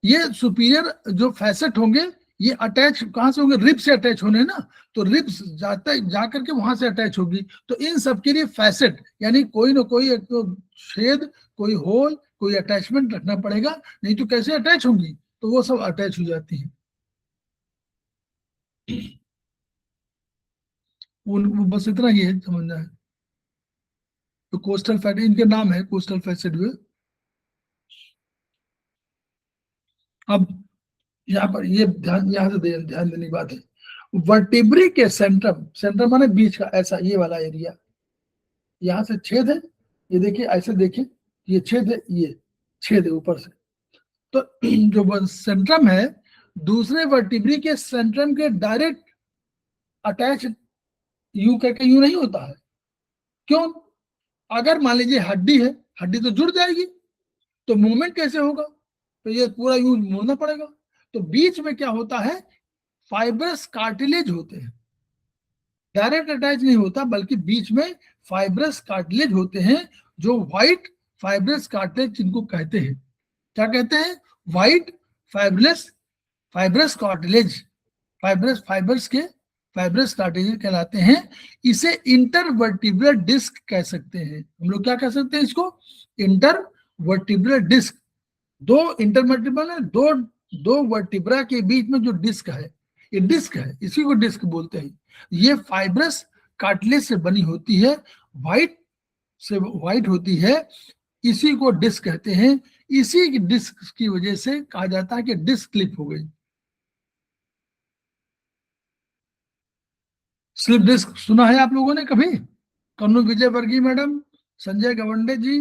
ये सुपीरियर जो फैसेट होंगे, ये अटैच कहां से होंगे, रिब से अटैच होने ना, तो रिब्स जाकर के वहां से अटैच होगी। तो इन सबके लिए फैसेट यानी कोई ना कोई एक तो छेद, कोई होल, कोई अटैचमेंट रखना पड़ेगा, नहीं तो कैसे अटैच होंगी, तो वो सब अटैच हो जाती है। बस इतना ही है, समझना है। तो कोस्टल फैट इनके नाम है, कोस्टल फैसेट हुए। अब यहाँ पर ये यहाँ से ध्यान देने की बात है, वर्टिब्री के सेंट्रम माने बीच का, ऐसा ये वाला एरिया, यहाँ से छेद है, ये देखिए ऐसे देखिए, ये छेद है, ये छेद है ऊपर से। तो जो सेंट्रम है, दूसरे वर्टिब्री के सेंट्रम के डायरेक्ट अटैच यूं करके यूं नहीं होता है। क्यों? अगर मान लीजिए हड्डी है, हड्डी तो जुड़ जाएगी, तो मूवमेंट कैसे होगा, तो ये पूरा यूं मुड़ना पड़ेगा। तो बीच में क्या होता है, फाइब्रस कार्टिलेज होते हैं, डायरेक्ट अटैच नहीं होता, बल्कि बीच में फाइब्रस कार्टिलेज होते हैं, जो व्हाइट फाइब्रस कार्टिलेज जिनको कहते हैं। क्या कहते हैं? White fibrous cartilage, fibrous cartilage कहलाते हैं। इसे इंटरवर्टिब्रल डिस्क कह सकते हैं। हम लोग क्या कह सकते हैं इसको? Intervertebral disc. दो इंटरवर्टिब्रल है, दो वर्टिब्रा के बीच में जो डिस्क है, ये डिस्क है, इसी को डिस्क बोलते हैं। ये फाइब्रस कार्टिलेज से बनी होती है, व्हाइट होती है, इसी को डिस्क कहते हैं। इसी की डिस्क की वजह से कहा जाता है कि डिस्क क्लिप हो गई। स्लिप डिस्क सुना है आप लोगों ने कभी? कन्नू विजय वर्गीय मैडम, संजय गवंडे जी,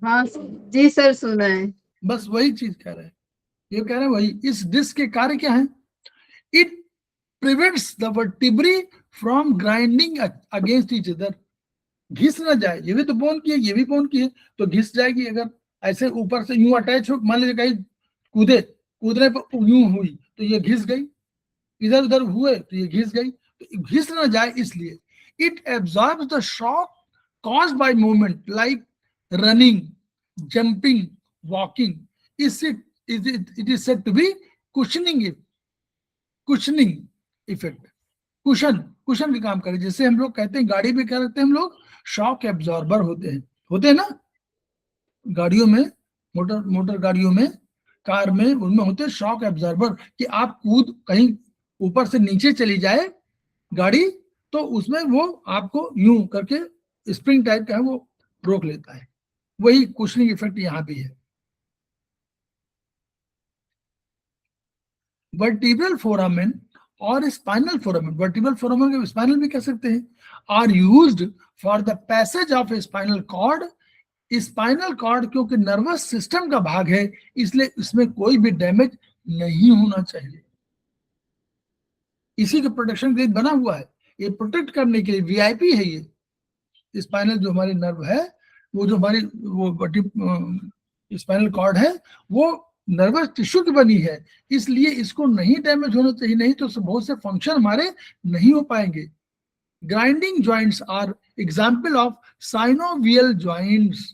हाँ जी सर, सुना है। बस वही चीज कह रहे हैं, ये कह रहे हैं वही। इस डिस्क के कार्य क्या है? It prevents the vertebrae from grinding against each other. घिस ना जाए, ये भी तो बोन की है, ये भी बोन की है, तो घिस जाएगी। अगर ऐसे ऊपर से यूं अटैच हो, मान लीजिए कहीं कूदने पर यूं हुई तो ये घिस गई, इधर उधर हुए तो ये घिस गई, तो घिस ना जाए इसलिए it absorbs the shock caused by movement like running, jumping, walking. It is said to be cushioning effect. Cushion भी काम करे, जैसे हम लोग कहते हैं गाड़ी में क्या करते हैं हम लोग, शॉक एब्जॉर्बर होते हैं ना गाड़ियों में, मोटर गाड़ियों में, कार में, उनमें होते हैं शॉक एब्जॉर्बर कि आप कूद कहीं ऊपर से नीचे चली जाए गाड़ी तो उसमें वो आपको यूं करके स्प्रिंग टाइप का है वो रोक लेता है। वही कुशनिंग इफेक्ट यहां भी है। वर्टिब्रल फोरामेन और स्पाइनल फोरामेन, वर्टिब्रल फोरामेन को स्पाइनल भी कह सकते हैं, are used for the passage of spinal cord. Spinal cord क्योंकि नर्वस सिस्टम का भाग है इसलिए इसमें कोई भी डैमेज नहीं होना चाहिए, इसी के प्रोटेक्शन के लिए बना हुआ है, ये प्रोटेक्ट करने के लिए वीआईपी है। ये स्पाइनल जो हमारी नर्व है, वो जो हमारी वो स्पाइनल कॉर्ड है वो नर्वस टिश्यू की बनी है, इसलिए इसको नहीं डैमेज होना चाहिए, नहीं तो बहुत से फंक्शन हमारे नहीं हो पाएंगे। Grinding joints are example of synovial joints.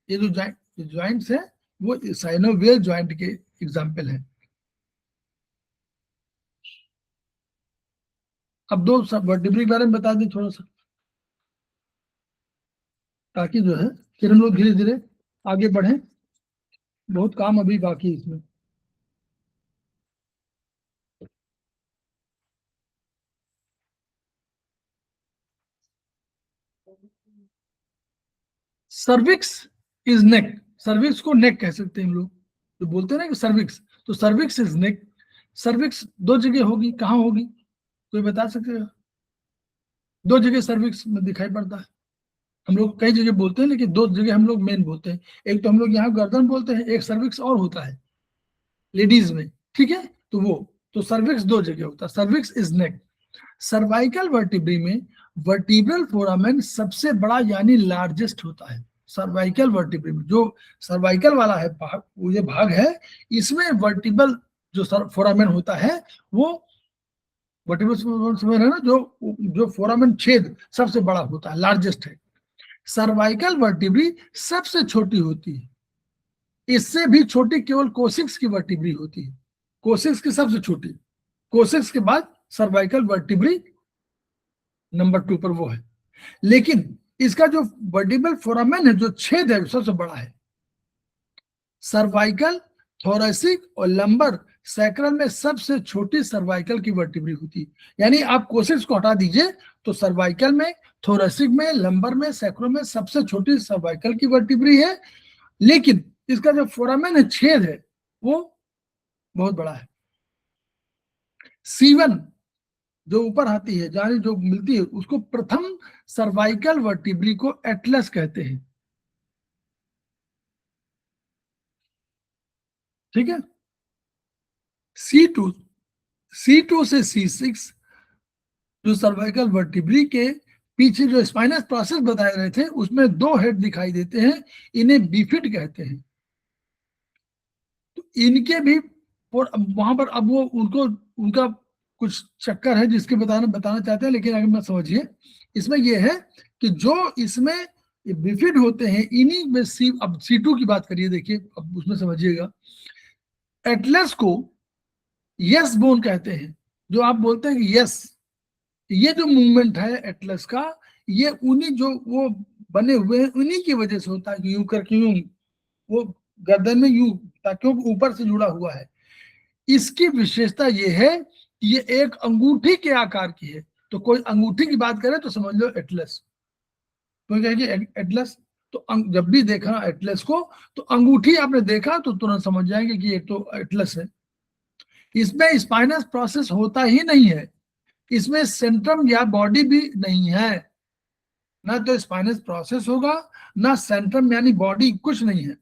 ये जो जॉइंट्स है वो साइनोवियल जॉइंट के एग्जाम्पल है। अब दो वर्टिब्रा के बारे में बता दें थोड़ा सा, ताकि जो है फिर हम लोग धीरे धीरे आगे बढ़े, बहुत काम अभी बाकी है इसमें। सर्विक्स इज नेक, सर्विक्स को नेक कह सकते हैं हम लोग, जो बोलते हैं ना कि सर्विक्स, तो सर्विक्स इज नेक। सर्विक्स दो जगह होगी, कहाँ होगी कोई बता सकेगा? दो जगह सर्विक्स में दिखाई पड़ता है, हम लोग कई जगह बोलते हैं लेकिन दो जगह हम लोग मेन बोलते हैं, एक तो हम लोग यहाँ गर्दन बोलते हैं, एक सर्विक्स और होता है लेडीज में, ठीक है, तो वो तो सर्विक्स दो जगह होता है, cervix is neck. Cervical vertebrae में वर्टिब्रल फोरामेन सबसे बड़ा यानी लार्जेस्ट होता है। सर्वाइकल वर्टिब्री में जो सर्वाइकल वाला है भाग, वो ये भाग है, इसमें वर्टिब्रल जो फोरामेन होता है वो वर्टिब्रल है ना, जो फोरामेन छेद सबसे बड़ा होता है, लार्जेस्ट है। सर्वाइकल वर्टिब्री सबसे छोटी होती है, इससे भी छोटी केवल कोसिक्स की वर्टिब्री होती है, कोसिक्स की सबसे छोटी, कोसिक्स के बाद सर्वाइकल वर्टिब्री नंबर 2 पर वो है, लेकिन इसका जो वर्टिब्रल फोरामेन है जो छेद है सबसे बड़ा है। सर्वाइकल, थोरेसिक और लंबर सैक्रल में सबसे छोटी सर्वाइकल की वर्टिब्री होती है, यानी आप कोसिक्स को हटा दीजिए तो सर्वाइकल में, थोरेसिक में, लंबर में, सैक्रल में सबसे छोटी सर्वाइकल की वर्टिब्री है, लेकिन इसका जो फोरामेन है, छेद है, वो बहुत बड़ा है। C1 जो ऊपर आती है, जाने जो मिलती है, उसको प्रथम सर्वाइकल वर्टिब्री को एटलस कहते हैं, ठीक है। C2 से C6 जो सर्वाइकल वर्टिब्री के पीछे जो स्पाइनस प्रोसेस बताए रहे थे उसमें दो हेड दिखाई देते हैं, इन्हें बीफिड कहते हैं। तो इनके भी वहां पर अब वो उनका कुछ चक्कर है जिसके बताना चाहते हैं, लेकिन अगर मैं समझिए इसमें यह है कि जो इसमें बिफिड होते हैं इन्हीं में अब C2 की बात करिए, देखिए अब उसमें समझिएगा, एटलस को यस बोन कहते हैं, जो आप बोलते हैं कि यस, ये जो मूवमेंट है एटलस का, ये उन्हीं जो वो बने हुए हैं उन्हीं की वजह से होता है कि यूं करके यूं वो गर्दन में यूं, ताकि ऊपर से जुड़ा हुआ है। इसकी विशेषता ये है कि ये एक अंगूठी के आकार की है, तो कोई अंगूठी की बात करे तो समझ लो एटलस, तो कहेंगे एटलस, तो जब भी देखा एटलस को तो अंगूठी आपने देखा तो तुरंत समझ जाएंगे कि ये तो एटलस है। इसमें स्पाइनस प्रोसेस होता ही नहीं है, इसमें सेंट्रम या बॉडी भी नहीं है, ना तो स्पाइनस प्रोसेस होगा ना सेंट्रम यानी बॉडी, कुछ नहीं है,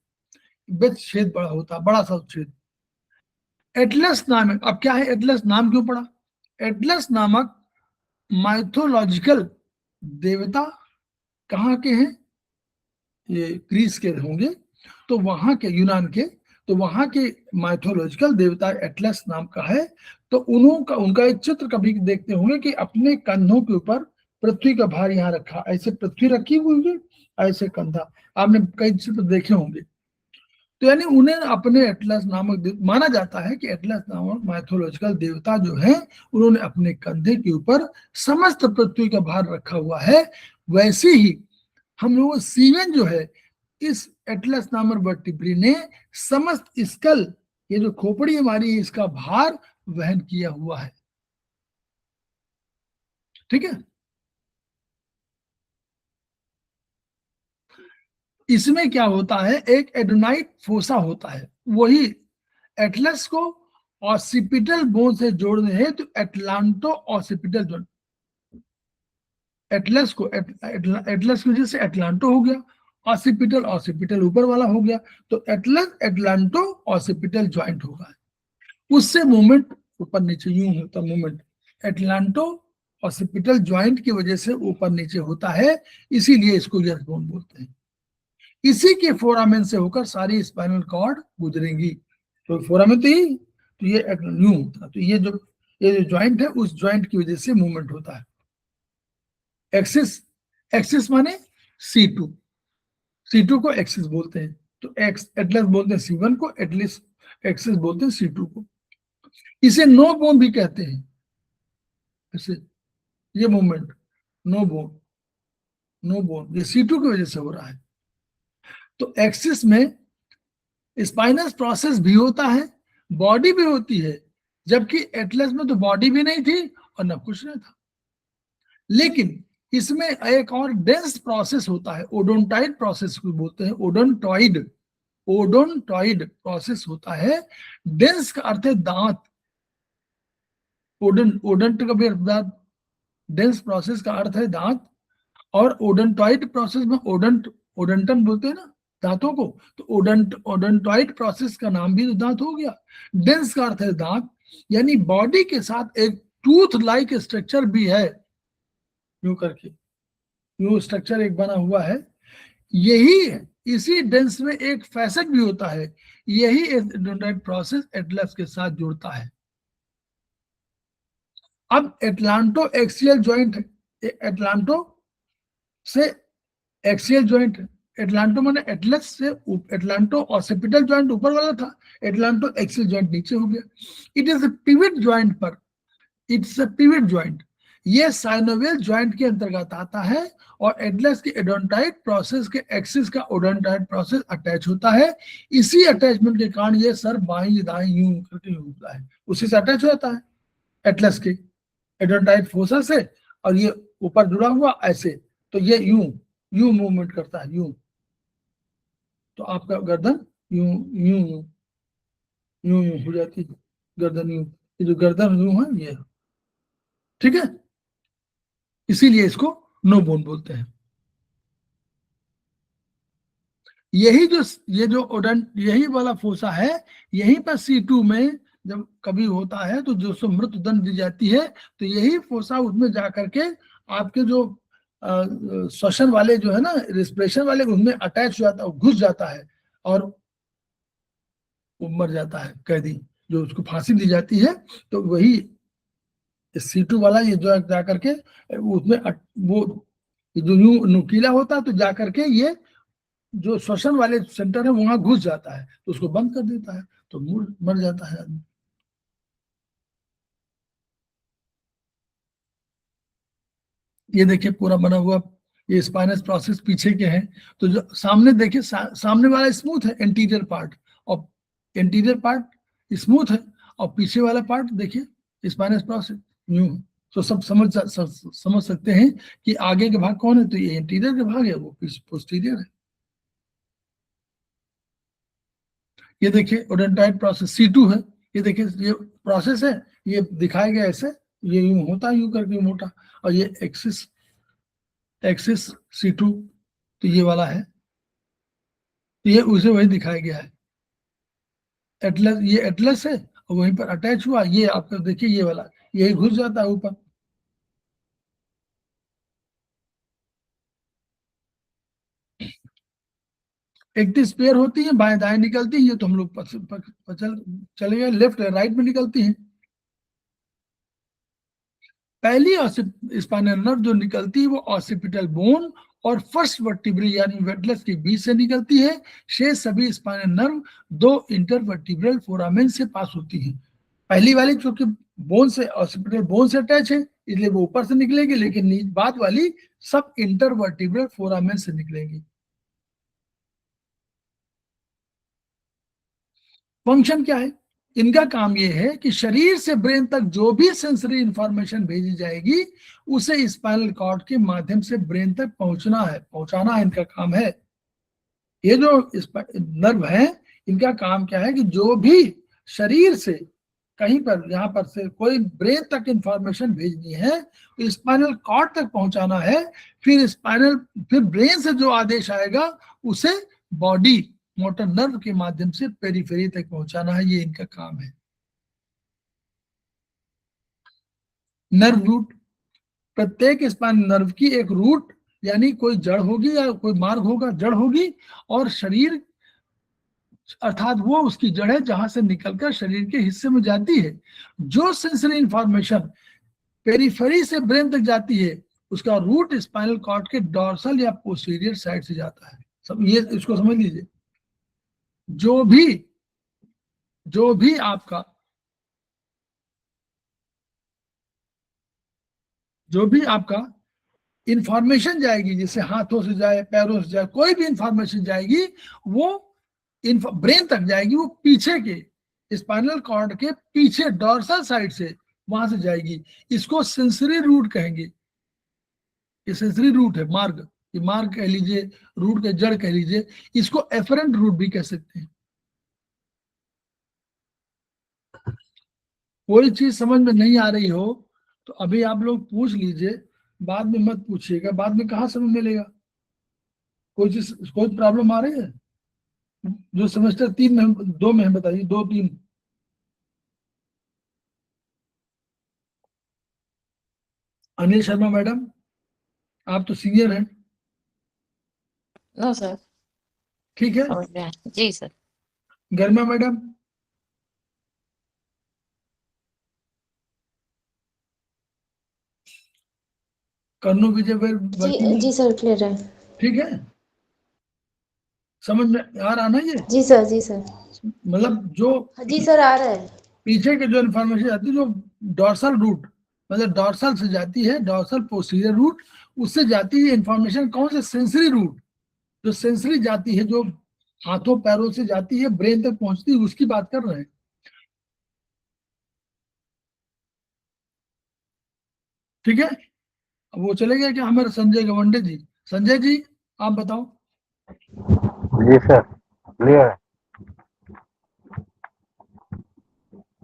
बस छेद बड़ा होता, बड़ा सा छेद। एटलस नाम है, अब क्या है एटलस नाम क्यों पड़ा? एटलस नामक माइथोलॉजिकल देवता कहाँ के हैं? ये ग्रीस के होंगे, तो वहां के यूनान के, तो वहां के माइथोलॉजिकल देवता एटलस नाम का है। तो उनका एक चित्र कभी देखते होंगे कि अपने कंधों के ऊपर पृथ्वी का भार यहाँ रखा, ऐसे पृथ्वी रखी हुई है, ऐसे कंधा, आपने कई चित्र देखे होंगे। तो यानी उन्हें अपने एटलस नामक, माना जाता है कि एटलस नामक माइथोलॉजिकल देवता जो है, उन्होंने अपने कंधे के ऊपर समस्त पृथ्वी का भार रखा हुआ है। वैसे ही हम लोग सीवन जो है, इस एटलस नामक वर्टिब्री ने समस्त स्कल, ये जो खोपड़ी हमारी है, इसका भार वहन किया हुआ है। ठीक है, इसमें क्या होता है, एक एडोनाइट फोसा होता है, वही एटलस को ऑसिपिटल बोन से जोड़ने हैं, तो एटलांटो ऑसिपिटल जोड़, एटलस को एटलस की वजह से एटलांटो हो गया, ऑसिपिटल ऑसिपिटल ऊपर वाला हो गया, तो एटलस एटलांटो ऑसिपिटल ज्वाइंट होगा, उससे मूवमेंट ऊपर नीचे यूं होता, मूवमेंट एटलांटो ऑसिपिटल ज्वाइंट की वजह से ऊपर नीचे होता है, इसीलिए इसको ईयर बोन बोलते हैं। इसी के फोरामेन से होकर सारी स्पाइनल कॉर्ड गुजरेंगी, तो फोरामेन तो यही, तो ये यूं होता, तो ये जो ज्वाइंट है, उस ज्वाइंट की वजह से मूवमेंट होता है। एक्सिस, एक्सिस माने C2, C2 को एक्सिस बोलते हैं, तो एटलस बोलते हैं C1 को, एटलस एक्सिस बोलते हैं C2 को। इसे नो बोन भी कहते हैं, ऐसे ये movement no bone, no bone, ये C2 की वजह से हो रहा है। तो एक्सिस में स्पाइनस प्रोसेस भी होता है, बॉडी भी होती है, जबकि एटलस में तो बॉडी भी नहीं थी और न कुछ नहीं था। लेकिन इसमें एक और डेंस प्रोसेस होता है, ओडोंटाइड प्रोसेस को बोलते हैं, ओडोंटॉइड, ओडोंटॉइड प्रोसेस होता है। डेंस का अर्थ है दांत, ओडंट का भी दांत, डेंस प्रोसेस का अर्थ है दांत, और ओडोंटॉइड प्रोसेस में ओडंटन बोलते हैं ना दांतों को, तो ओडोंटॉइड प्रोसेस का नाम भी तो दांत हो गया। डेंस का अर्थ है दांत, यानी बॉडी के साथ एक टूथ लाइक स्ट्रक्चर भी है, यूं करके यूं स्ट्रक्चर एक बना हुआ है, यही है। इसी डेंस में एक फैसेट भी होता है, यही ओडोंटॉइड प्रोसेस एटलस के साथ जुड़ता है। अब एटलांटो एक्सियल ज्वाइंट, एटलांटो से एक्सियल ज्वाइंट, एटलांटो माने एटलस से, एटलांटो ऑसिपिटल ज्वाइंट ऊपर वाला था, एटलांटो एक्सियल ज्वाइंट नीचे हो गया। It is a pivot joint पर, इट्स अ पिवट ज्वाइंट, ये साइनोवियल ज्वाइंट के अंतर्गत आता है, और एटलस के ओडोंटॉइड प्रोसेस के एक्सिस का ओडोंटॉइड प्रोसेस अटैच होता है। इसी अटैचमेंट के कारण ये सर बाईं दाईं यूं करके होता है, उसी से अटैच होता है एटलस के ओडोंटॉइड फोसा से, और ये ऊपर जुड़ा हुआ ऐसे, तो ये यूं यूं मूवमेंट करता है, यूं, तो आपका गर्दन यूं यूं यूं यूं यूं हो जाती है, गर्दन यूं, ये जो गर्दन यूं है ये, ठीक है, इसीलिए इसको नो बोन बोलते हैं। यही वाला फोसा है, यहीं पर C2 में जब कभी होता है तो जो सो मृत्यु दंड दी जाती है, तो यही फोसा उसमें जा करके आपके जो श्वसन वाले जो है ना, रेस्पिरेशन वाले, उनमें अटैच हो जाता है, घुस जाता है, और वो मर जाता है कैदी, जो उसको फांसी दी जाती है, तो वही C2 वाला ये जो जा करके उसमें वो जो यूं नुकीला होता है, तो जा करके ये जो श्वसन वाले सेंटर है वहां घुस जाता है, तो उसको बंद कर देता है, तो मर जाता है आदमी। ये देखिए पूरा बना हुआ, ये स्पाइनस प्रोसेस पीछे के हैं, तो जो सामने देखिए सामने वाला स्मूथ है एंटीरियर पार्ट, और एंटीरियर पार्ट स्मूथ है, और पीछे वाला पार्ट देखिए स्पाइनस प्रोसेस यूं है। तो सब समझ सकते हैं कि आगे के भाग कौन है, तो ये एंटीरियर के भाग है, वो पोस्टीरियर है। ये देखिए ओडोंटॉइड प्रोसेस C2 है, ये देखिए ये प्रोसेस है, ये दिखाया गया ऐसे, ये यूं होता है यूं करके मोटा, और ये एक्सिस एक्सिस C2, तो ये वाला है, तो ये उसे वही दिखाया गया है, एटलस, ये एटलस है, और वहीं पर अटैच हुआ, ये आपका देखिए ये वाला, यही घुस जाता है ऊपर। एक स्पेयर होती है, बाएं दाएं निकलती है, ये तो हम लोग चले गए, लेफ्ट राइट में निकलती है, पहली स्पाइनल नर्व जो निकलती है वो ऑसिपिटल बोन और फर्स्ट वर्टिब्रल यानी वेटलेस के बीच से निकलती है। शेष सभी स्पाइनल नर्व दो इंटरवर्टिब्रल फोरामेन से पास होती है। पहली वाली चूंकि बोन से ऑसिपिटल बोन से अटैच है इसलिए वो ऊपर से निकलेगी, लेकिन बाद वाली सब इंटरवर्टिब्रल फोरामेन से निकलेगी। फंक्शन क्या है इनका? काम यह है कि शरीर से ब्रेन तक जो भी सेंसरी इंफॉर्मेशन भेजी जाएगी उसे स्पाइनल कॉर्ड के माध्यम से ब्रेन तक पहुंचाना इनका काम है। ये जो नर्व है इनका काम क्या है कि जो भी शरीर से कहीं पर यहाँ पर से कोई ब्रेन तक इंफॉर्मेशन भेजनी है स्पाइनल कॉर्ड तक पहुंचाना है, फिर ब्रेन से जो आदेश आएगा उसे बॉडी मोटर नर्व के माध्यम से पेरिफेरी तक पहुंचाना है। ये इनका काम है। नर्व रूट, प्रत्येक स्पाइनल नर्व की एक रूट यानी कोई जड़ होगी या कोई मार्ग होगा, जड़ होगी, और शरीर अर्थात वो उसकी जड़ है जहां से निकलकर शरीर के हिस्से में जाती है। जो सेंसरी इंफॉर्मेशन पेरिफेरी से ब्रेन तक जाती है उसका रूट स्पाइनल कॉर्ड के डॉर्सल या पोस्टीरियर साइड से जाता है। सब ये इसको समझ लीजिए। जो भी आपका इंफॉर्मेशन जाएगी, जैसे हाथों से जाए, पैरों से जाए, कोई भी इंफॉर्मेशन जाएगी वो ब्रेन तक जाएगी, वो पीछे के स्पाइनल कॉर्ड के पीछे डॉर्सल साइड से वहां से जाएगी। इसको सेंसरी रूट कहेंगे। ये सेंसरी रूट है, मार्ग, ये मार्ग कह लीजिए, रूट के जड़ कह लीजिए, इसको एफरेंट रूट भी कह सकते हैं। कोई चीज समझ में नहीं आ रही हो तो अभी आप लोग पूछ लीजिए, बाद में मत पूछिएगा, बाद में कहाँ समझ मिलेगा। कोई प्रॉब्लम आ रही है जो सेमेस्टर 3 में 2 में है बताइए, 2-3। अनिल शर्मा मैडम, आप तो सीनियर हैं। No sir. ठीक है। समझ गया जी सर। गर्मा madam, Kannu Vijay ji sir clear है। ठीक है, समझ में आ रहा ना ये? जी सर मतलब जो जी सर आ रहा है। पीछे के जो इन्फॉर्मेशन आती है, जो डॉर्सल रूट मतलब डॉर्सल से जाती है, डॉर्सल पोस्टीरियर रूट, उससे जाती है इन्फॉर्मेशन। कौन से? सेंसरी रूट, जो सेंसरी जाती है, जो हाथों पैरों से जाती है, ब्रेन तक पहुंचती है, उसकी बात कर रहे हैं। ठीक है, अब वो चले गए क्या हमारे संजय गवंडे जी? संजय जी आप बताओ। जी सर क्लियर है।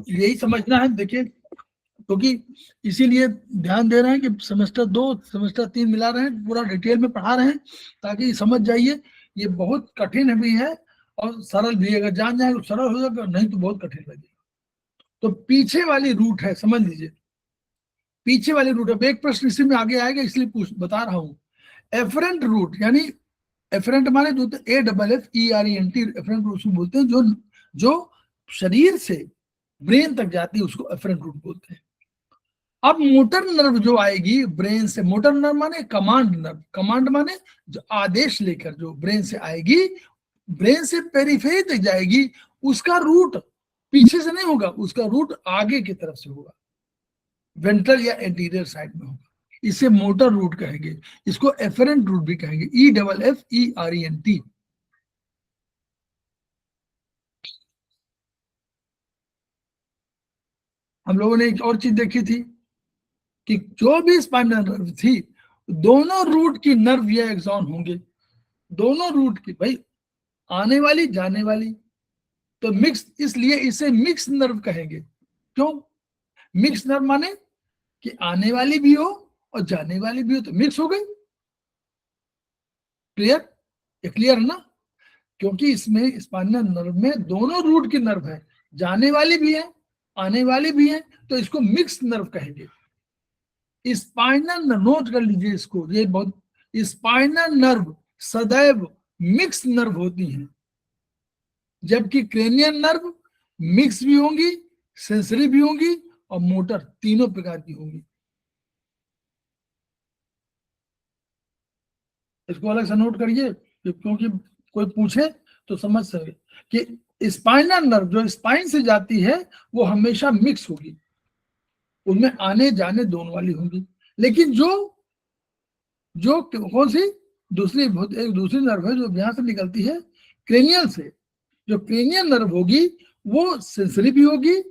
यही समझना है, देखिए, क्योंकि इसीलिए ध्यान दे रहे हैं कि सेमेस्टर 2 सेमेस्टर 3 मिला रहे हैं, पूरा डिटेल में पढ़ा रहे हैं ताकि समझ जाइए। ये बहुत कठिन भी है और सरल भी है। अगर जान जाए तो सरल हो जाएगा, नहीं तो बहुत कठिन लगेगा। तो पीछे वाली रूट है, समझ लीजिए, पीछे वाली रूट है। एक प्रश्न इसी में आगे आएगा इसलिए बता रहा हूं। एफरेंट रूट यानी एफरेंट माने जो AFFERENT एफरेंट रूट बोलते हैं, जो शरीर से ब्रेन तक जाती है उसको एफरेंट रूट बोलते हैं। अब मोटर नर्व जो आएगी ब्रेन से, मोटर नर्व माने कमांड नर्व, कमांड माने जो आदेश लेकर जो ब्रेन से आएगी, ब्रेन से पेरिफेरी तक जाएगी, उसका रूट पीछे से नहीं होगा, उसका रूट आगे की तरफ से होगा, वेंट्रल या एंटीरियर साइड में होगा। इसे मोटर रूट कहेंगे, इसको एफरेंट रूट भी कहेंगे, EFFERENT। हम लोगों ने एक और चीज देखी थी कि जो भी स्पाइनल नर्व थी, दोनों रूट की नर्व या एक्सॉन होंगे, दोनों रूट की, भाई आने वाली जाने वाली, तो मिक्स, इसलिए इसे मिक्स नर्व कहेंगे। क्यों मिक्स नर्व? माने कि आने वाली भी हो और जाने वाली भी हो, तो मिक्स हो गई। क्लियर? ये क्लियर है ना? क्योंकि इसमें स्पाइनल नर्व में दोनों रूट की नर्व है, जाने वाली भी है आने वाली भी है, तो इसको मिक्स नर्व कहेंगे। स्पाइनल नर्व, नोट कर लीजिए इसको, ये बहुत, स्पाइनल नर्व सदैव मिक्स नर्व होती हैं, जबकि क्रेनियल नर्व मिक्स भी होंगी, सेंसरी भी होंगी और मोटर, तीनों प्रकार की होंगी। इसको अलग से नोट करिए क्योंकि कोई पूछे तो समझ सके कि स्पाइनल नर्व जो स्पाइन से जाती है वो हमेशा मिक्स होगी, उनमें आने जाने दोनों वाली होंगी। लेकिन जो जो कौन सी एक दूसरी नर्व है जो यहां से निकलती है क्रेनियल से, जो क्रेनियल नर्व होगी वो सेंसरी भी होगी,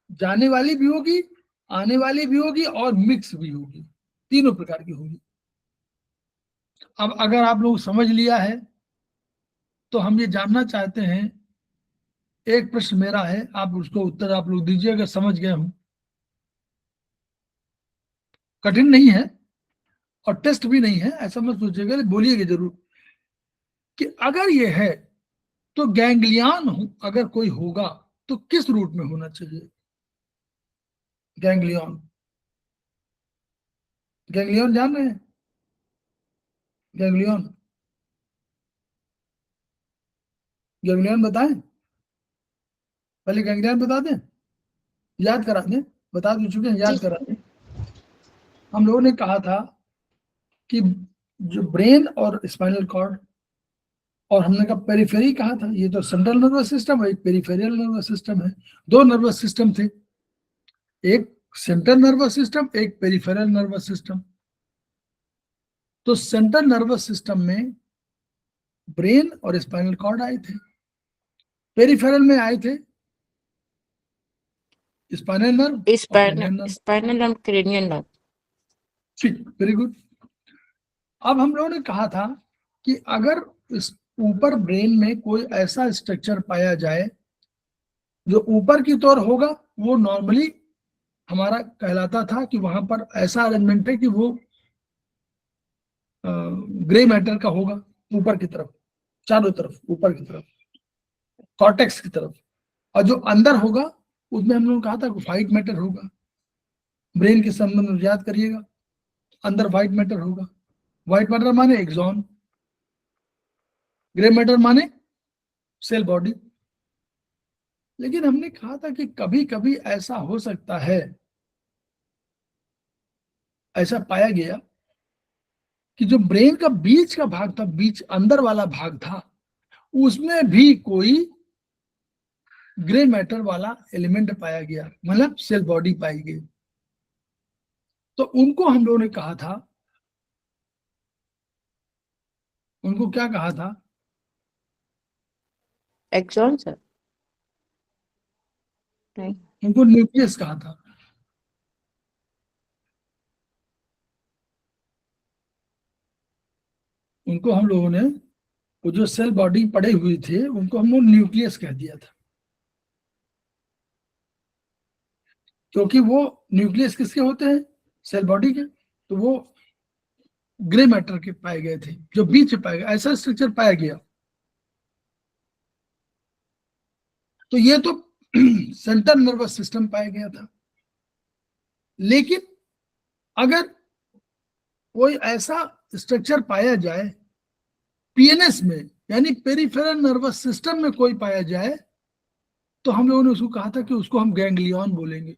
जाने वाली भी होगी, आने वाली भी होगी और मिक्स भी होगी, तीनों प्रकार की होगी। अब अगर आप लोग समझ लिया है तो हम ये जानना चाहते हैं, एक प्रश्न मेरा है, आप उसको उत्तर आप लोग दीजिए अगर समझ गए हो। कठिन नहीं है और टेस्ट भी नहीं है, ऐसा मत सोचिएगा, बोलिएगा जरूर कि अगर ये है तो गैंग्लियन अगर कोई होगा तो किस रूट में होना चाहिए? गैंग्लियन, गैंग्लियन जान रहे हैं? गैंग्लियन, गैंग्लियन बताएं, पहले गैंग्लियन बता दें, याद करा दें, बता दे चुके हैं, याद करा दें। हम लोगों ने कहा था कि जो ब्रेन और स्पाइनल कॉर्ड, और हमने कहा पेरिफेरी कहा था, ये तो सेंट्रल नर्वस सिस्टम है, एक पेरिफेरियल नर्वस सिस्टम है, दो नर्वस सिस्टम थे, एक सेंट्रल नर्वस सिस्टम, एक पेरिफेरल नर्वस सिस्टम। तो सेंट्रल नर्वस सिस्टम में ब्रेन और स्पाइनल कॉर्ड आए थे, पेरिफेरल में आए थे spinal nerve, spinal and cranial nerve. ठीक, वेरी गुड। अब हम लोगों ने कहा था कि अगर इस ऊपर ब्रेन में कोई ऐसा स्ट्रक्चर पाया जाए जो ऊपर की तौर होगा, वो नॉर्मली हमारा कहलाता था कि वहां पर ऐसा अरेंजमेंट है कि वो ग्रे मैटर का होगा, ऊपर की तरफ, चारों तरफ, ऊपर की तरफ, कॉर्टेक्स की तरफ, और जो अंदर होगा उसमें हम लोगों ने कहा था व्हाइट मैटर होगा। ब्रेन के संबंध में याद करिएगा, अंदर व्हाइट मैटर होगा। व्हाइट मैटर माने एक्सॉन, ग्रे मैटर माने सेल बॉडी। लेकिन हमने कहा था कि कभी कभी ऐसा हो सकता है, ऐसा पाया गया कि जो ब्रेन का बीच का भाग था, बीच अंदर वाला भाग था, उसमें भी कोई ग्रे मैटर वाला एलिमेंट पाया गया, मतलब सेल बॉडी पाई गई। तो उनको हम लोगों ने कहा था, उनको क्या कहा था? Axon sir? नहीं, उनको न्यूक्लियस कहा था। उनको हम लोगों ने, वो जो सेल बॉडी पड़े हुए थे उनको हम लोग न्यूक्लियस कह दिया था, क्योंकि वो न्यूक्लियस किसके होते हैं? सेल बॉडी के। तो वो ग्रे मैटर के पाए गए थे, जो बीच में पाए गए, ऐसा स्ट्रक्चर पाया गया। तो ये तो सेंट्रल नर्वस सिस्टम पाया गया था। लेकिन अगर कोई ऐसा स्ट्रक्चर पाया जाए पीएनएस में, यानी पेरिफेरल नर्वस सिस्टम में कोई पाया जाए, तो हम लोगों ने उसको कहा था कि उसको हम गैंग्लियन बोलेंगे।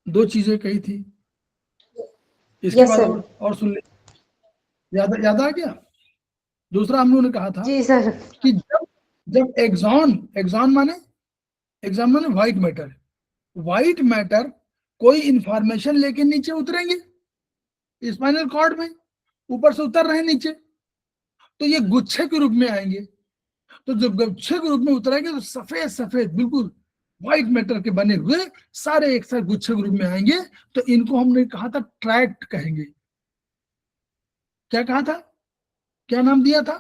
दो चीजें कही थी, इसके Yes, बाद sir. और सुन ले, याद आ गया। दूसरा हम लोगों ने कहा था जी सर। कि जब एक्सॉन माने व्हाइट मैटर, व्हाइट मैटर कोई इंफॉर्मेशन लेके नीचे उतरेंगे स्पाइनल कॉर्ड में, ऊपर से उतर रहे हैं नीचे, तो ये गुच्छे के रूप में आएंगे। तो जब गुच्छे के रूप में उतरेंगे तो सफेद सफेद बिल्कुल व्हाइट मैटर के बने हुए सारे एक साथ गुच्छे के रूप में आएंगे। तो इनको हमने कहा था ट्रैक्ट कहेंगे। क्या कहा था? क्या नाम दिया था?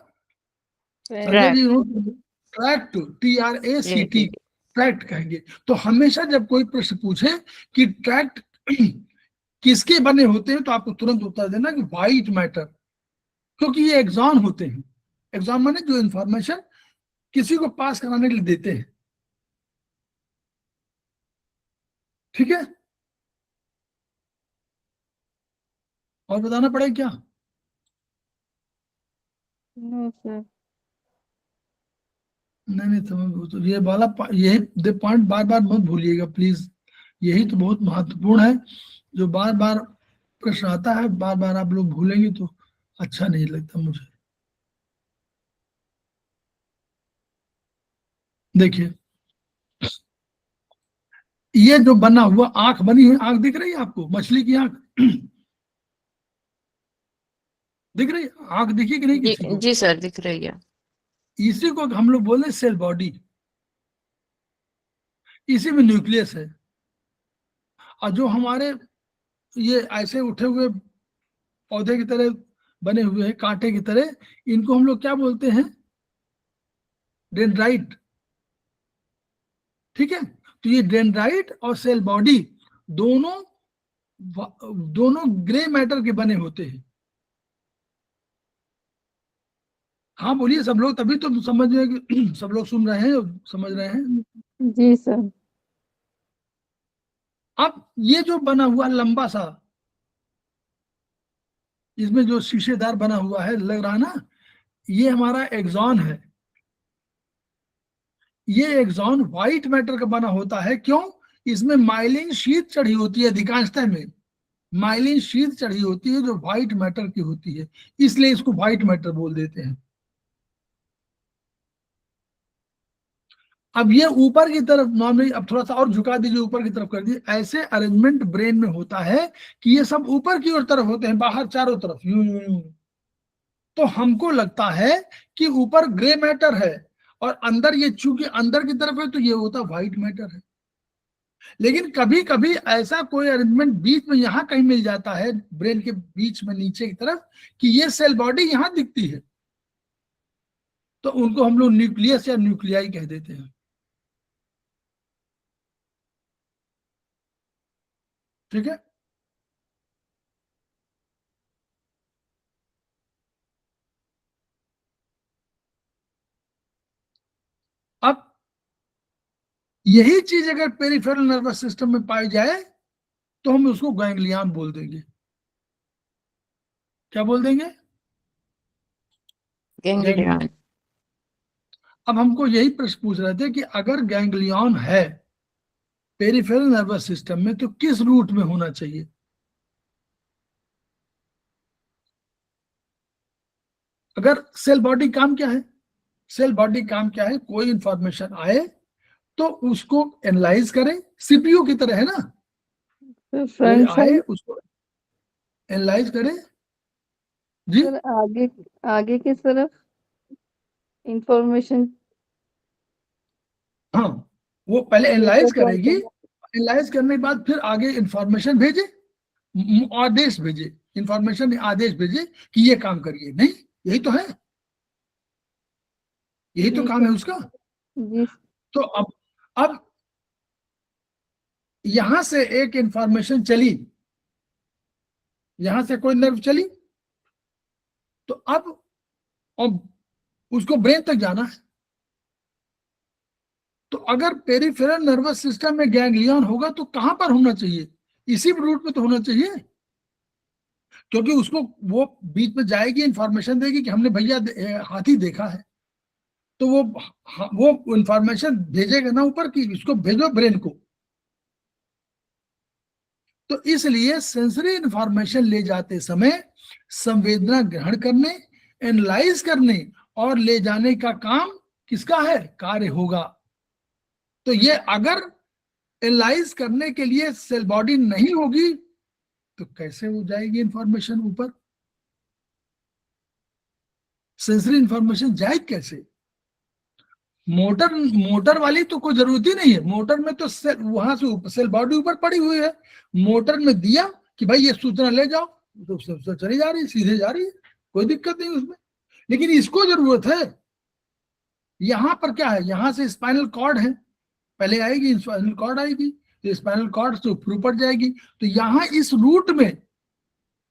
ट्रैक्ट, TRACT, ट्रैक्ट कहेंगे। तो हमेशा जब कोई प्रश्न पूछे कि ट्रैक्ट किसके बने होते हैं, तो आपको तुरंत उत्तर देना कि व्हाइट मैटर, क्योंकि ये एक्सॉन होते हैं। एक्सॉन माने जो इंफॉर्मेशन किसी को पास कराने के लिए देते हैं। ठीक है, और बताना पड़ेगा क्या? No sir. नहीं समझ, तो ये वाला यही पॉइंट बार बार मत भूलिएगा प्लीज, यही तो बहुत महत्वपूर्ण है, जो बार बार प्रश्न आता है, बार बार आप लोग भूलेंगे तो अच्छा नहीं लगता मुझे। देखिए, ये जो बना हुआ आंख बनी है, आंख दिख रही है आपको, मछली की आंख दिख रही है? आंख दिखी कि नहीं किसी को? जी सर, दिख रही है। इसी को हम लोग बोले सेल बॉडी। इसी में न्यूक्लियस है। और जो हमारे ये ऐसे उठे हुए पौधे की तरह बने हुए हैं, कांटे की तरह, इनको हम लोग क्या बोलते हैं? डेंड्राइट। ठीक है, तो ये डेंड्राइट और सेल बॉडी दोनों दोनों ग्रे मैटर के बने होते हैं। हाँ बोलिए सब लोग, तभी तो समझ रहे हैं कि सब लोग सुन रहे हैं, समझ रहे हैं। जी सर। अब ये जो बना हुआ लंबा सा, इसमें जो शीशेदार बना हुआ है, लग रहा है ना, ये हमारा एक्सॉन है। ये एक्सॉन व्हाइट मैटर का बना होता है। क्यों? इसमें माइलिन शीट चढ़ी होती है, अधिकांशतः में माइलिन शीट चढ़ी होती है जो व्हाइट मैटर की होती है, इसलिए इसको व्हाइट मैटर बोल देते हैं। अब ये ऊपर की तरफ नॉर्मली, अब थोड़ा सा और झुका दीजिए, ऊपर की तरफ कर दीजिए। ऐसे अरेंजमेंट ब्रेन में होता है कि ये सब ऊपर की ओर तरफ होते हैं, बाहर चारों तरफ यूं यूं यूं। तो हमको लगता है कि ऊपर ग्रे मैटर है और अंदर, ये चूंकि अंदर की तरफ है तो ये होता व्हाइट मैटर है। लेकिन कभी कभी ऐसा कोई अरेंजमेंट बीच में यहां कहीं मिल जाता है, ब्रेन के बीच में नीचे की तरफ, कि ये सेल बॉडी यहां दिखती है, तो उनको हम लोग न्यूक्लियस या न्यूक्लियाई कह देते हैं। ठीक है, अब यही चीज अगर पेरिफेरल नर्वस सिस्टम में पाई जाए तो हम उसको गैंग्लियन बोल देंगे। क्या बोल देंगे? गैंग्लियन। अब हमको यही प्रश्न पूछ रहे थे कि अगर गैंग्लियन है पेरिफेरल नर्वस सिस्टम में तो किस रूट में होना चाहिए? अगर सेल बॉडी काम क्या है? सेल बॉडी काम क्या है? कोई इंफॉर्मेशन आए तो उसको एनालाइज करें, सीपीयू की तरह है ना, कोई फ्रंट आए साइड उसको एनालाइज करें। जी सर, आगे आगे की तरफ इंफॉर्मेशन। हाँ, वो पहले एनालाइज करेगी, एनालाइज करने के बाद फिर आगे इंफॉर्मेशन भेजे, आदेश भेजे, इंफॉर्मेशन आदेश भेजे कि ये काम करिए। नहीं, यही तो है, यही तो जी काम है सर। उसका। जी तो अब यहां से एक इंफॉर्मेशन चली, यहां से कोई नर्व चली, तो अब उसको ब्रेन तक जाना है। तो अगर पेरिफेरल नर्वस सिस्टम में गैंग्लियन होगा तो कहां पर होना चाहिए? इसी रूट में तो होना चाहिए, क्योंकि उसको वो बीच में जाएगी, इंफॉर्मेशन देगी कि हमने भैया हाथी देखा है, तो वो इंफॉर्मेशन भेजेगा ना ऊपर की, इसको भेजो ब्रेन को। तो इसलिए सेंसरी इंफॉर्मेशन ले जाते समय संवेदना ग्रहण करने, एनालाइज करने और ले जाने का काम किसका है? कार्य होगा। तो ये अगर एनालाइज करने के लिए सेल बॉडी नहीं होगी तो कैसे हो जाएगी इंफॉर्मेशन ऊपर? सेंसरी इंफॉर्मेशन जाएगी कैसे? मोटर वाली तो कोई जरूरत ही नहीं है। मोटर में तो वहां से सेल बॉडी ऊपर पड़ी हुई है, मोटर में दिया कि भाई ये सूचना ले जाओ, तो चली जा रही है, सीधे जा रही है, कोई दिक्कत नहीं उसमें। लेकिन इसको जरूरत है, यहां पर क्या है? यहां से स्पाइनल कॉर्ड है, पहले आएगी स्पाइनल कॉर्ड आएगी, तो स्पाइनल कॉर्ड से ऊपर जाएगी, तो यहां इस रूट में,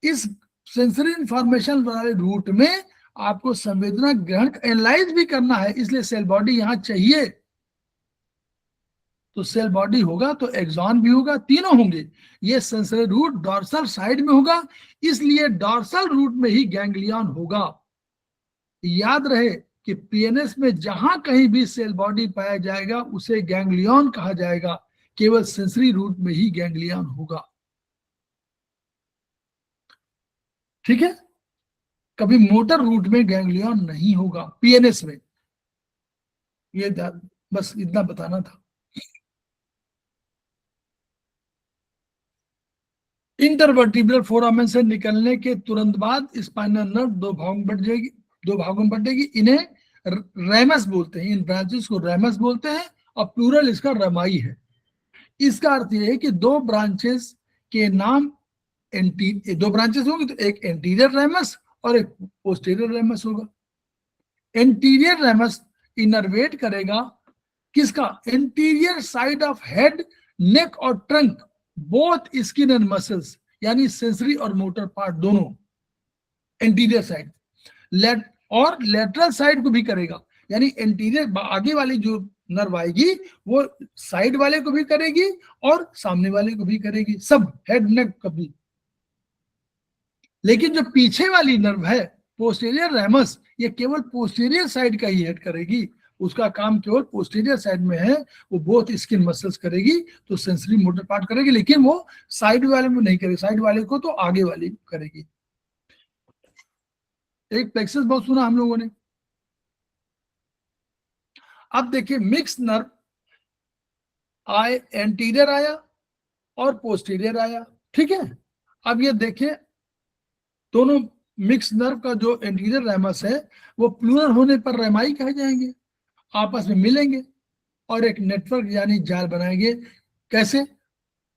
इस सेंसरी इंफॉर्मेशन वाले रूट में आपको संवेदना ग्रहण एनालाइज भी करना है, इसलिए सेल बॉडी यहां चाहिए। तो सेल बॉडी होगा तो एक्सॉन भी होगा, तीनों होंगे। ये सेंसरी रूट डॉर्सल साइड में होगा, इसलिए डॉर्सल रूट में ही गैंग्लियन होगा। याद रहे कि पीएनएस में जहां कहीं भी सेल बॉडी पाया जाएगा उसे गैंग्लियन कहा जाएगा, केवल सेंसरी रूट में ही गैंग्लियन होगा। ठीक है, कभी मोटर रूट में गैंग्लियन नहीं होगा पीएनएस में, ये बस इतना बताना था। इंटरवर्टिब्रल फोरामेन से निकलने के तुरंत बाद स्पाइनल नर्व दो भागों में बटेगी। इन्हें रैमस बोलते हैं, इन ब्रांचेस को रैमस बोलते हैं, और प्लूरल इसका रमाई है। इसका अर्थ यह है कि दो ब्रांचेस के नाम दो ब्रांचेस होंगे, तो एक एंटीरियर रैमस और एक पोस्टीरियर रैमस होगा। एंटीरियर रैमस इनर्वेट करेगा किसका, एंटीरियर साइड ऑफ हेड, नेक और trunk, both skin and muscles, यानी सेंसरी और मोटर पार्ट दोनों, एंटीरियर साइड। और लेटरल साइड को भी करेगा, यानी एंटीरियर आगे वाली जो नर्व आएगी वो साइड वाले को भी करेगी और सामने वाले को भी करेगी, सब हेड नेक का भी। लेकिन जो पीछे वाली नर्व है पोस्टीरियर रैमस, ये केवल पोस्टीरियर साइड का ही हेड करेगी, उसका काम केवल पोस्टीरियर साइड में है, वो बोथ स्किन मसल्स करेगी, तो सेंसरी मोटर पार्ट करेगी, लेकिन वो साइड वाले में नहीं करेगी, साइड वाले को तो आगे वाली करेगी। एक प्लेक्सस बहुत सुना हम लोगों ने। अब देखिए मिक्स नर्व एंटीरियर आया और पोस्टीरियर आया, ठीक है। अब ये देखिए दोनों मिक्स नर्व का जो एंटीरियर रैमस है वो प्लूरल होने पर रैमाई कहे जाएंगे, आपस में मिलेंगे और एक नेटवर्क यानी जाल बनाएंगे। कैसे,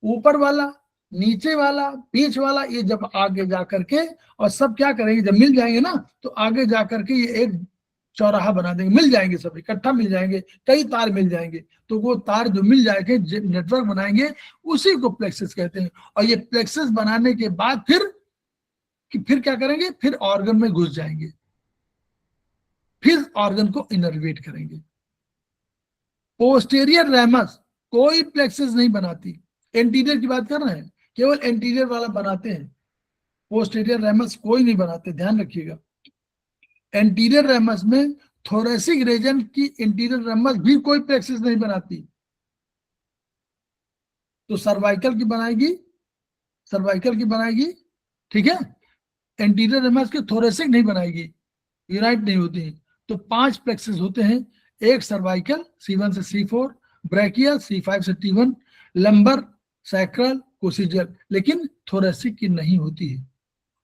ऊपर वाला, नीचे वाला, बीच वाला, ये जब आगे जा करके और सब क्या करेंगे, जब मिल जाएंगे ना तो आगे जा करके ये एक चौराहा बना देंगे, मिल जाएंगे सब इकट्ठा मिल जाएंगे, कई तार मिल जाएंगे, तो वो तार जो मिल जाएंगे नेटवर्क बनाएंगे, उसी को प्लेक्सस कहते हैं। और ये प्लेक्सस बनाने के बाद फिर क्या करेंगे, फिर ऑर्गन में घुस जाएंगे, फिर ऑर्गन को इनर्वेट करेंगे। पोस्टीरियर रैमस कोई प्लेक्सस नहीं बनाती, एंटीरियर की बात कर रहे हैं, केवल एंटीरियर वाला बनाते हैं, पोस्टीरियर रैमस कोई नहीं बनाते, ध्यान रखिएगा। एंटीरियर रैमस में थोरेसिक रीजन की एंटीरियर रैमस भी कोई प्लेक्सस नहीं बनाती, तो सर्वाइकल की बनाएगी, ठीक है। एंटीरियर रैमस की थोरेसिक नहीं बनाएगी, यूनाइट नहीं होती। तो 5 प्लेक्सस होते हैं, एक सर्वाइकल C1 से C4, ब्रैकियल C5 से T1, लंबर, सैक्रल, कोसिजल, लेकिन थोरेसिक की नहीं होती है।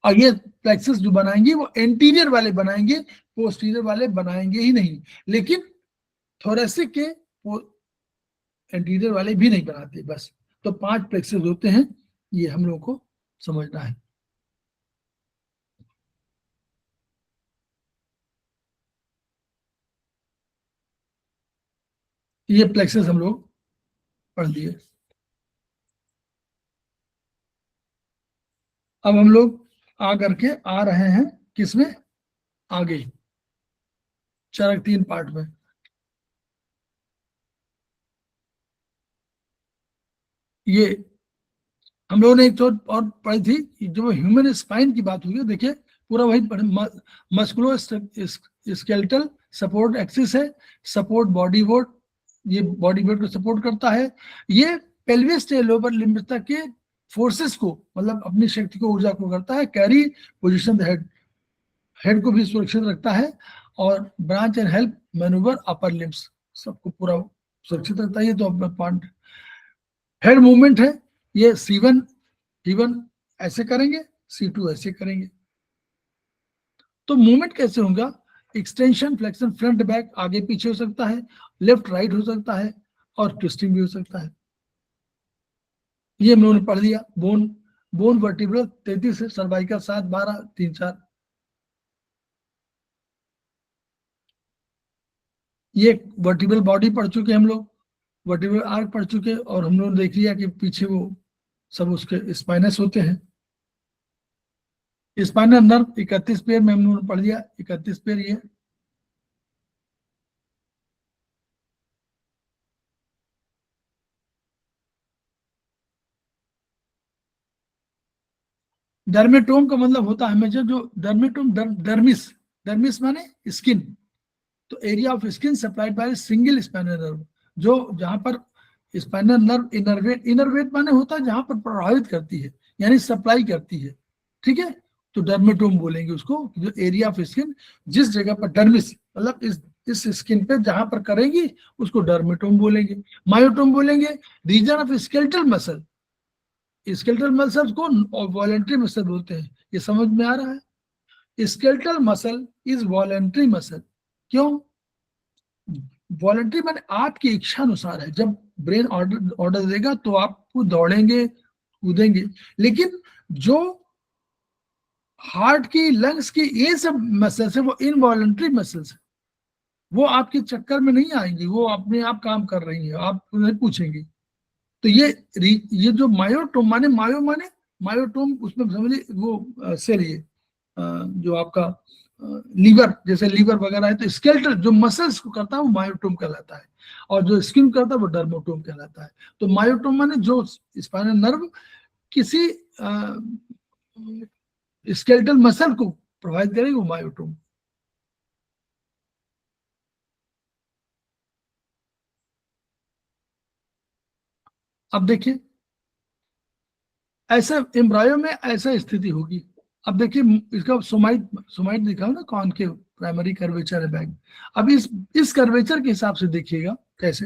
और ये प्लेक्सस जो बनाएंगे वो एंटीरियर वाले बनाएंगे, पोस्टीरियर वाले बनाएंगे ही नहीं, लेकिन थोरेसिक के एंटीरियर वाले भी नहीं बनाते, बस। तो 5 प्लेक्सस होते हैं, ये हम लोगों को समझना है। ये प्लेक्सस हम लोग पढ़ लिए। अब हम लोग आ रहे हैं किसमें, आगे चरक 3 पार्ट में। ये हम लोगों ने एक तो और पढ़ी थी, जब ह्यूमन स्पाइन की बात हुई, देखिए पूरा वही मस्कुलो स्केलेटल सपोर्ट एक्सिस है, सपोर्ट बॉडी वेट, ये बॉडी वेट को सपोर्ट करता है। ये पेल्विस से लोअर लिम्ब तक के फोर्सेस को, मतलब अपनी शक्ति को, ऊर्जा को करता है, कैरी पोजीशन हेड को भी सुरक्षित रखता है, और branch and help manoeuvre upper limbs, सबको पूरा सुरक्षित रखता है। ये तो अपना पॉइंट। हेड मूवमेंट है, ये T1 ऐसे करेंगे, C2 ऐसे करेंगे। तो मूवमेंट कैसे होगा, एक्सटेंशन, फ्लेक्शन, फ्रंट बैक, आगे पीछे हो सकता है, लेफ्ट राइट हो सकता है, और ट्विस्टिंग भी हो सकता है। ये हम लोगों ने पढ़ लिया। बोन वर्टिब्रल 33 है, सर्वाइकल 7, 12, 3, 4। ये वर्टिब्रल बॉडी पढ़ चुके हम लोग, वर्टिब्रल आर्क पढ़ चुके, और हम लोग देख लिया कि पीछे वो सब उसके स्पाइनस होते हैं। स्पाइनल नर्व 31 पेयर में हम लोगों ने पढ़ लिया, 31 पेयर। ये डर्मेटोम का मतलब होता है हमेशा जो डर्मेटोम, डर्मिस माने स्किन, तो area of skin supplied by single spinal nerve, जो जहां पर स्पाइनल नर्व इनर्वेट माने होता है जहां पर प्रभावित करती है, यानी सप्लाई करती है, ठीक है। तो डर्मेटोम बोलेंगे उसको, जो एरिया ऑफ स्किन जिस जगह पर डर्मिस मतलब इस स्किन पे जहां पर करेंगी उसको डर्मेटोम बोलेंगे। मायोटोम बोलेंगे region of skeletal muscle. Skeletal muscles को वॉलेंट्री मसल बोलते हैं। ये समझ में आ रहा है? Skeletal muscle is voluntary muscle. क्यों वॉलेंट्री? माने आपकी इच्छा अनुसार है। जब ब्रेन ऑर्डर देगा तो आप दौड़ेंगे कूदेंगे, लेकिन जो हार्ट की लंग्स की ये सब मसल्स है वो इनवॉलेंट्री मसल्स है, वो आपके चक्कर में नहीं आएंगी, वो अपने आप काम कर रही है, आप उन्हें पूछेंगे। तो ये जो मायोटोम माने मायोटोम उसमें समझिए वो सेल ये जो आपका लीवर, जैसे लीवर वगैरह है, तो स्केलेटल जो मसल्स को करता है वो मायोटोम कहलाता है, और जो स्किन करता है वो डर्मोटोम कहलाता है। तो मायोटोम माने जो स्पाइनल नर्व किसी स्केलेटल मसल को प्रोवाइड करेगी वो मायोटोम। अब देखिए ऐसा एम्ब्रायो में ऐसा स्थिति होगी। अब देखिए इसका सोमाइट दिखा ना, कौन के प्राइमरी कर्वेचर है बैग। अब इस कर्वेचर के हिसाब से देखिएगा कैसे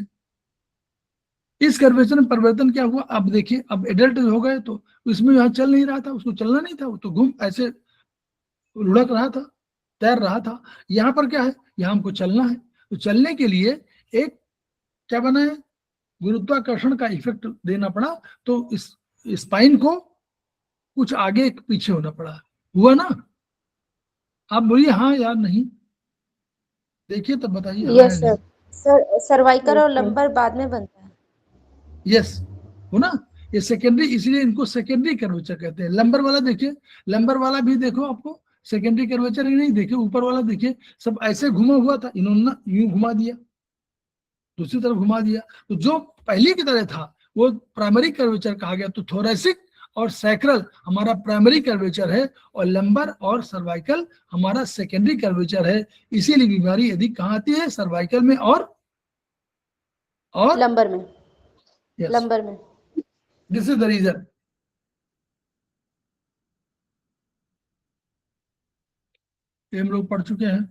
इस कर्वेचर में परिवर्तन क्या हुआ। अब देखिए अब एडल्ट हो गए तो इसमें यहाँ चल नहीं रहा था, उसको चलना नहीं था, वो तो घूम ऐसे लुढ़क रहा था, तैर रहा था। यहाँ पर क्या है, यहाँ हमको चलना है, तो चलने के लिए एक क्या बना है, गुरुत्वाकर्षण का इफेक्ट देना पड़ा, तो इस स्पाइन को कुछ आगे पीछे होना पड़ा। हुआ ना? आप बोलिए हाँ यार नहीं, देखिए तब बताइए। Yes sir. सर सर्वाइकल और लंबर बाद में बनता है। यस हो ना, ये सेकेंडरी, इसलिए इनको सेकेंडरी कर्वेचर कहते हैं। लंबर वाला देखिए, लंबर वाला भी देखो आपको सेकेंडरी कर्वेचर ही नहीं, देखिए ऊपर वाला देखिए सब ऐसे घुमा हुआ था, इन्होंने यूं घुमा दिया, दूसरी तरफ घुमा दिया। तो जो पहले की तरह था वो प्राइमरी कर्वेचर कहा गया। तो थोरेसिक और सैक्रल हमारा प्राइमरी कर्वेचर है, और लंबर और सर्वाइकल हमारा सेकेंडरी कर्वेचर है। इसीलिए बीमारी यदि कहाँ आती है, सर्वाइकल में और लंबर में। yes, लंबर में। This is the reason. हम लोग पढ़ चुके हैं।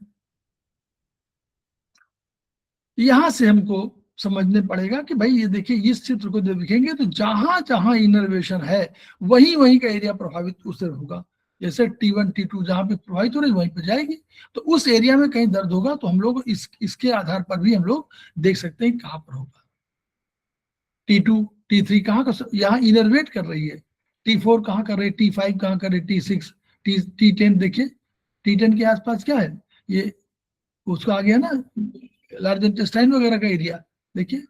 यहां से हमको समझने पड़ेगा कि भाई ये देखिए इस चित्र को देखेंगे तो जहां जहां इनर्वेशन है वहीं वहीं का एरिया प्रभावित उससे होगा। जैसे T1 T2 जहां पे प्रभावित हो रही वहीं पे जाएगी, तो उस एरिया में कहीं दर्द होगा तो हम लोग इसके आधार पर भी हम लोग देख सकते हैं कहां पर होगा। T2 T3 कहाँ का यहाँ इनर्वेट कर रही है, T4 कहाँ कर रही है, T5 कहाँ कर रही है, T6 T10 देखिए, T10 के आसपास क्या है, ये उसका आ गया ना लार्ज इंटेस्टाइन वगैरह का एरिया देखिए।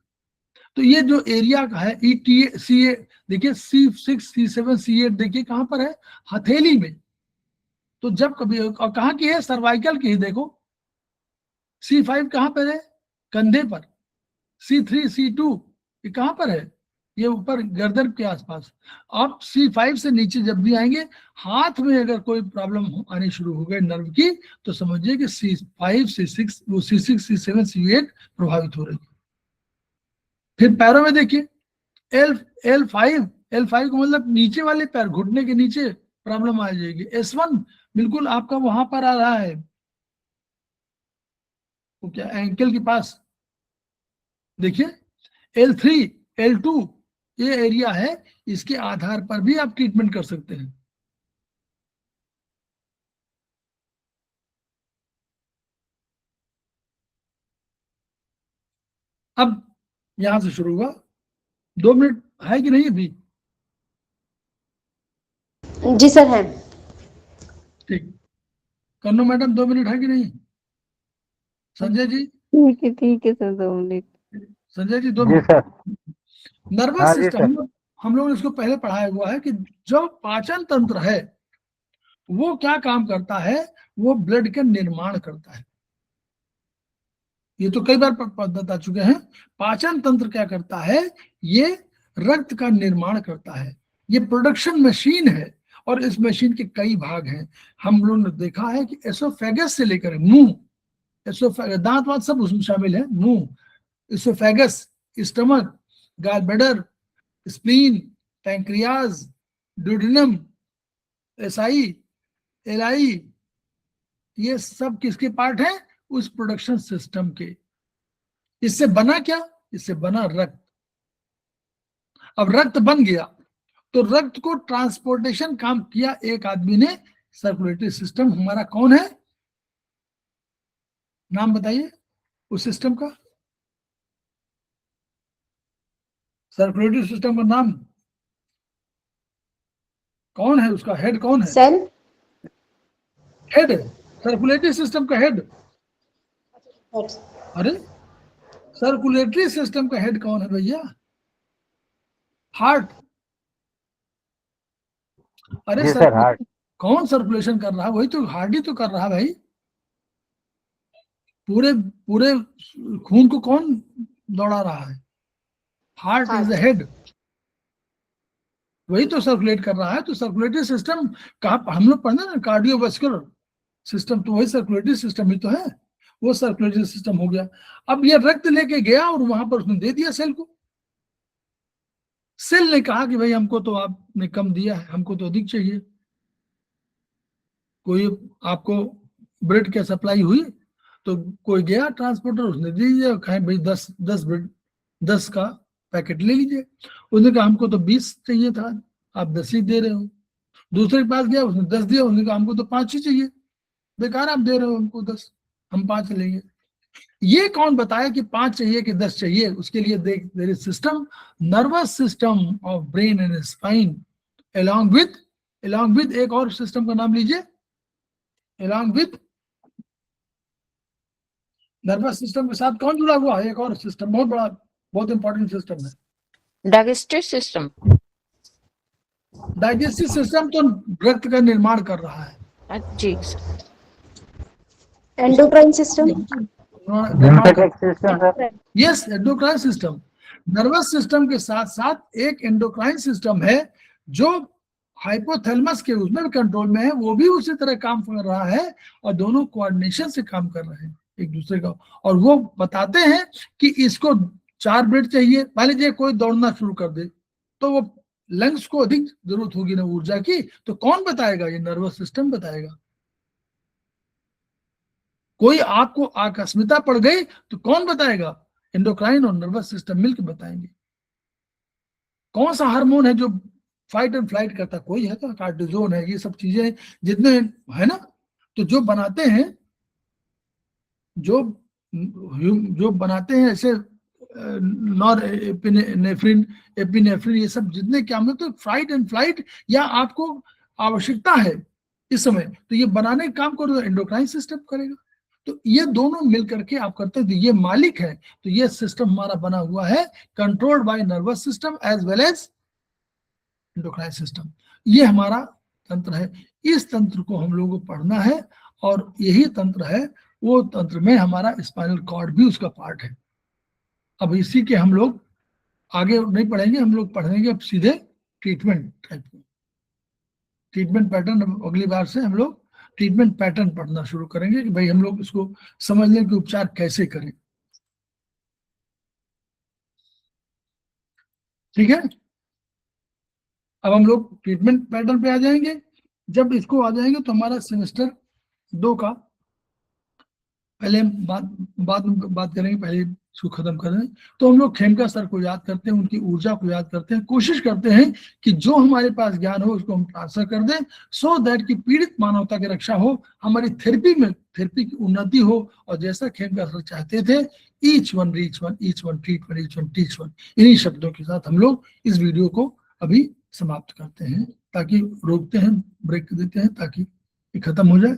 तो ये जो एरिया का है ETA देखिए C6 C7 C8 देखिए कहां पर है, हथेली में। तो जब कभी और कहां की है, सर्वाइकल की ही देखो। C5 कहां पर है, कंधे पर। C3 C2 ये कहां पर है, ये ऊपर गर्दन के आसपास। आप C5 से नीचे जब भी आएंगे, हाथ में अगर कोई प्रॉब्लम आनी शुरू हो गई नर्व की, तो समझिए कि C5 C6 वो C6 C7 C8 प्रभावित हो रही है। फिर पैरों में देखिए L5 को मतलब नीचे वाले पैर, घुटने के नीचे प्रॉब्लम आ जाएगी। S1 बिल्कुल आपका वहां पर आ रहा है, वो क्या एंकल के पास देखिए। L3 L2 ये एरिया है, इसके आधार पर भी आप ट्रीटमेंट कर सकते हैं। अब यहां से शुरू हुआ, 2 मिनट है कि नहीं अभी? जी सर है। ठीक, कन्नो मैडम 2 मिनट है कि नहीं? संजय जी, ठीक है सर, 2 मिनट। संजय जी 2 जी मिनट। सर। नर्वस हाँ जी सिस्टम सर। हम लोगों ने इसको पहले पढ़ाया हुआ है कि जो पाचन तंत्र है वो क्या काम करता है, वो ब्लड का निर्माण करता है। ये तो कई बार बता चुके हैं। पाचन तंत्र क्या करता है, ये रक्त का निर्माण करता है, ये प्रोडक्शन मशीन है, और इस मशीन के कई भाग हैं। हम लोगों ने देखा है कि एसोफेगस से लेकर मुंह, दांत वांत सब उसमें शामिल है, मुंह, oesophagus, stomach, gall bladder, spleen, pancreas, duodenum, SI, LI, ये सब किसके पार्ट है? उस प्रोडक्शन सिस्टम के। इससे बना क्या? इससे बना रक्त। अब रक्त बन गया तो रक्त को ट्रांसपोर्टेशन काम किया एक आदमी ने, सर्कुलेटरी सिस्टम हमारा कौन है? नाम बताइए उस सिस्टम का, सर्कुलेटरी सिस्टम का नाम कौन है? उसका हेड कौन है? सेल। हेड, सर्कुलेटरी सिस्टम का हेड। अरे सर्कुलेटरी सिस्टम का हेड कौन है भैया? हार्ट। अरे जी सर, हार्ट। कौन सर्कुलेशन कर रहा है? वही तो, हार्ट ही तो कर रहा है भाई। पूरे पूरे खून को कौन दौड़ा रहा है? हार्ट इज द हेड, वही तो सर्कुलेट कर रहा है। तो सर्कुलेटरी सिस्टम कहाँ हम लोग पढ़ना ना, कार्डियोवास्कुलर सिस्टम, तो वही सर्कुलेटरी सिस्टम ही तो है, वो सर्कुलेटरी सिस्टम हो गया। अब ये रक्त लेके गया और वहां पर उसने दे दिया सेल को। सेल ने कहा कि भाई हमको तो आपने कम दिया है, हमको तो अधिक चाहिए। कोई आपको ब्रेड की सप्लाई हुई तो कोई गया ट्रांसपोर्टर, उसने दे दिया, कहें भाई 10 ब्रेड 10 का पैकेट ले लीजिए। उसने कहा हमको तो 20 चाहिए था, आप 10 ही दे रहे हो। दूसरे के पास गया, उसने 10 दिया, उसने कहा हमको तो 5 ही चाहिए, बेकार आप दे रहे हो हमको 10, हम 5 लेंगे। ये कौन बताया कि 5 चाहिए कि 10 चाहिए? उसके लिए there is system, nervous system of brain and spine, along with एक और सिस्टम का नाम लीजिए, along with नर्वस सिस्टम के साथ कौन जुड़ा हुआ है? एक और सिस्टम, बहुत बड़ा, बहुत इंपॉर्टेंट सिस्टम है, Digestive system. डाइजेस्टिव सिस्टम तो रक्त का निर्माण कर रहा है। जी। Endocrine system. Lymphatic system sir. Yes, endocrine system. Nervous system के साथ साथ एक एंडोक्राइन सिस्टम है जो हाइपोथैलेमस के उसमें भी कंट्रोल में है, वो भी उसी तरह काम कर रहा है और दोनों कोऑर्डिनेशन से काम कर रहे हैं एक दूसरे का। और वो बताते हैं कि इसको 4 ब्रेड चाहिए। मान लीजिए कोई दौड़ना शुरू कर दे तो वो लंग्स को अधिक जरूरत होगी ना ऊर्जा की, तो कौन बताएगा? ये नर्वस सिस्टम बताएगा। कोई आपको आकस्मिकता पड़ गई तो कौन बताएगा? एंडोक्राइन और नर्वस सिस्टम मिलकर बताएंगे। कौन सा हार्मोन है जो फाइट एंड फ्लाइट करता? कोई है तो कार्टिजोन है, ये सब चीजें जितने है ना, तो जो बनाते हैं, जो बनाते हैं ऐसे नॉर एपिनेफ्रिन, ये सब जितने क्या मतलब, तो फ्लाइट एंड फ्लाइट या आपको आवश्यकता है इस समय, तो ये बनाने का काम करो एंडोक्राइन सिस्टम करेगा। तो ये दोनों मिलकर के आप करते हैं, तो ये मालिक है। तो ये सिस्टम हमारा बना हुआ है controlled by nervous system as well as endocrine system. ये हमारा तंत्र है, इस तंत्र को हम लोगों को पढ़ना है और यही तंत्र है, वो तंत्र में हमारा स्पाइनल कॉर्ड भी उसका पार्ट है। अब इसी के हम लोग आगे नहीं पढ़ेंगे, हम लोग पढ़ेंगे अब सीधे ट्रीटमेंट टाइप को, ट्रीटमेंट पैटर्न। अगली बार से हम लोग ट्रीटमेंट पैटर्न पढ़ना शुरू करेंगे कि भाई हम लोग इसको समझ लें कि उपचार कैसे करें। ठीक है, अब हम लोग ट्रीटमेंट पैटर्न पे आ जाएंगे। जब इसको आ जाएंगे तो हमारा सेमेस्टर 2 का पहले हम बात करेंगे, पहले इसको खत्म करें। तो हम लोग खेमका सर को याद करते हैं, उनकी ऊर्जा को याद करते हैं, कोशिश करते हैं कि जो हमारे पास ज्ञान हो उसको हम ट्रांसफर कर दें, सो दैट कि पीड़ित मानवता की रक्षा हो, हमारी थेरेपी की उन्नति हो। और जैसा खेमका सर चाहते थे, each one reach one, each one treat one, each one teach one, इन्हीं शब्दों के साथ हम लोग इस वीडियो को अभी समाप्त करते हैं, ताकि रोकते हैं, ब्रेक देते हैं ताकि ये खत्म हो जाए।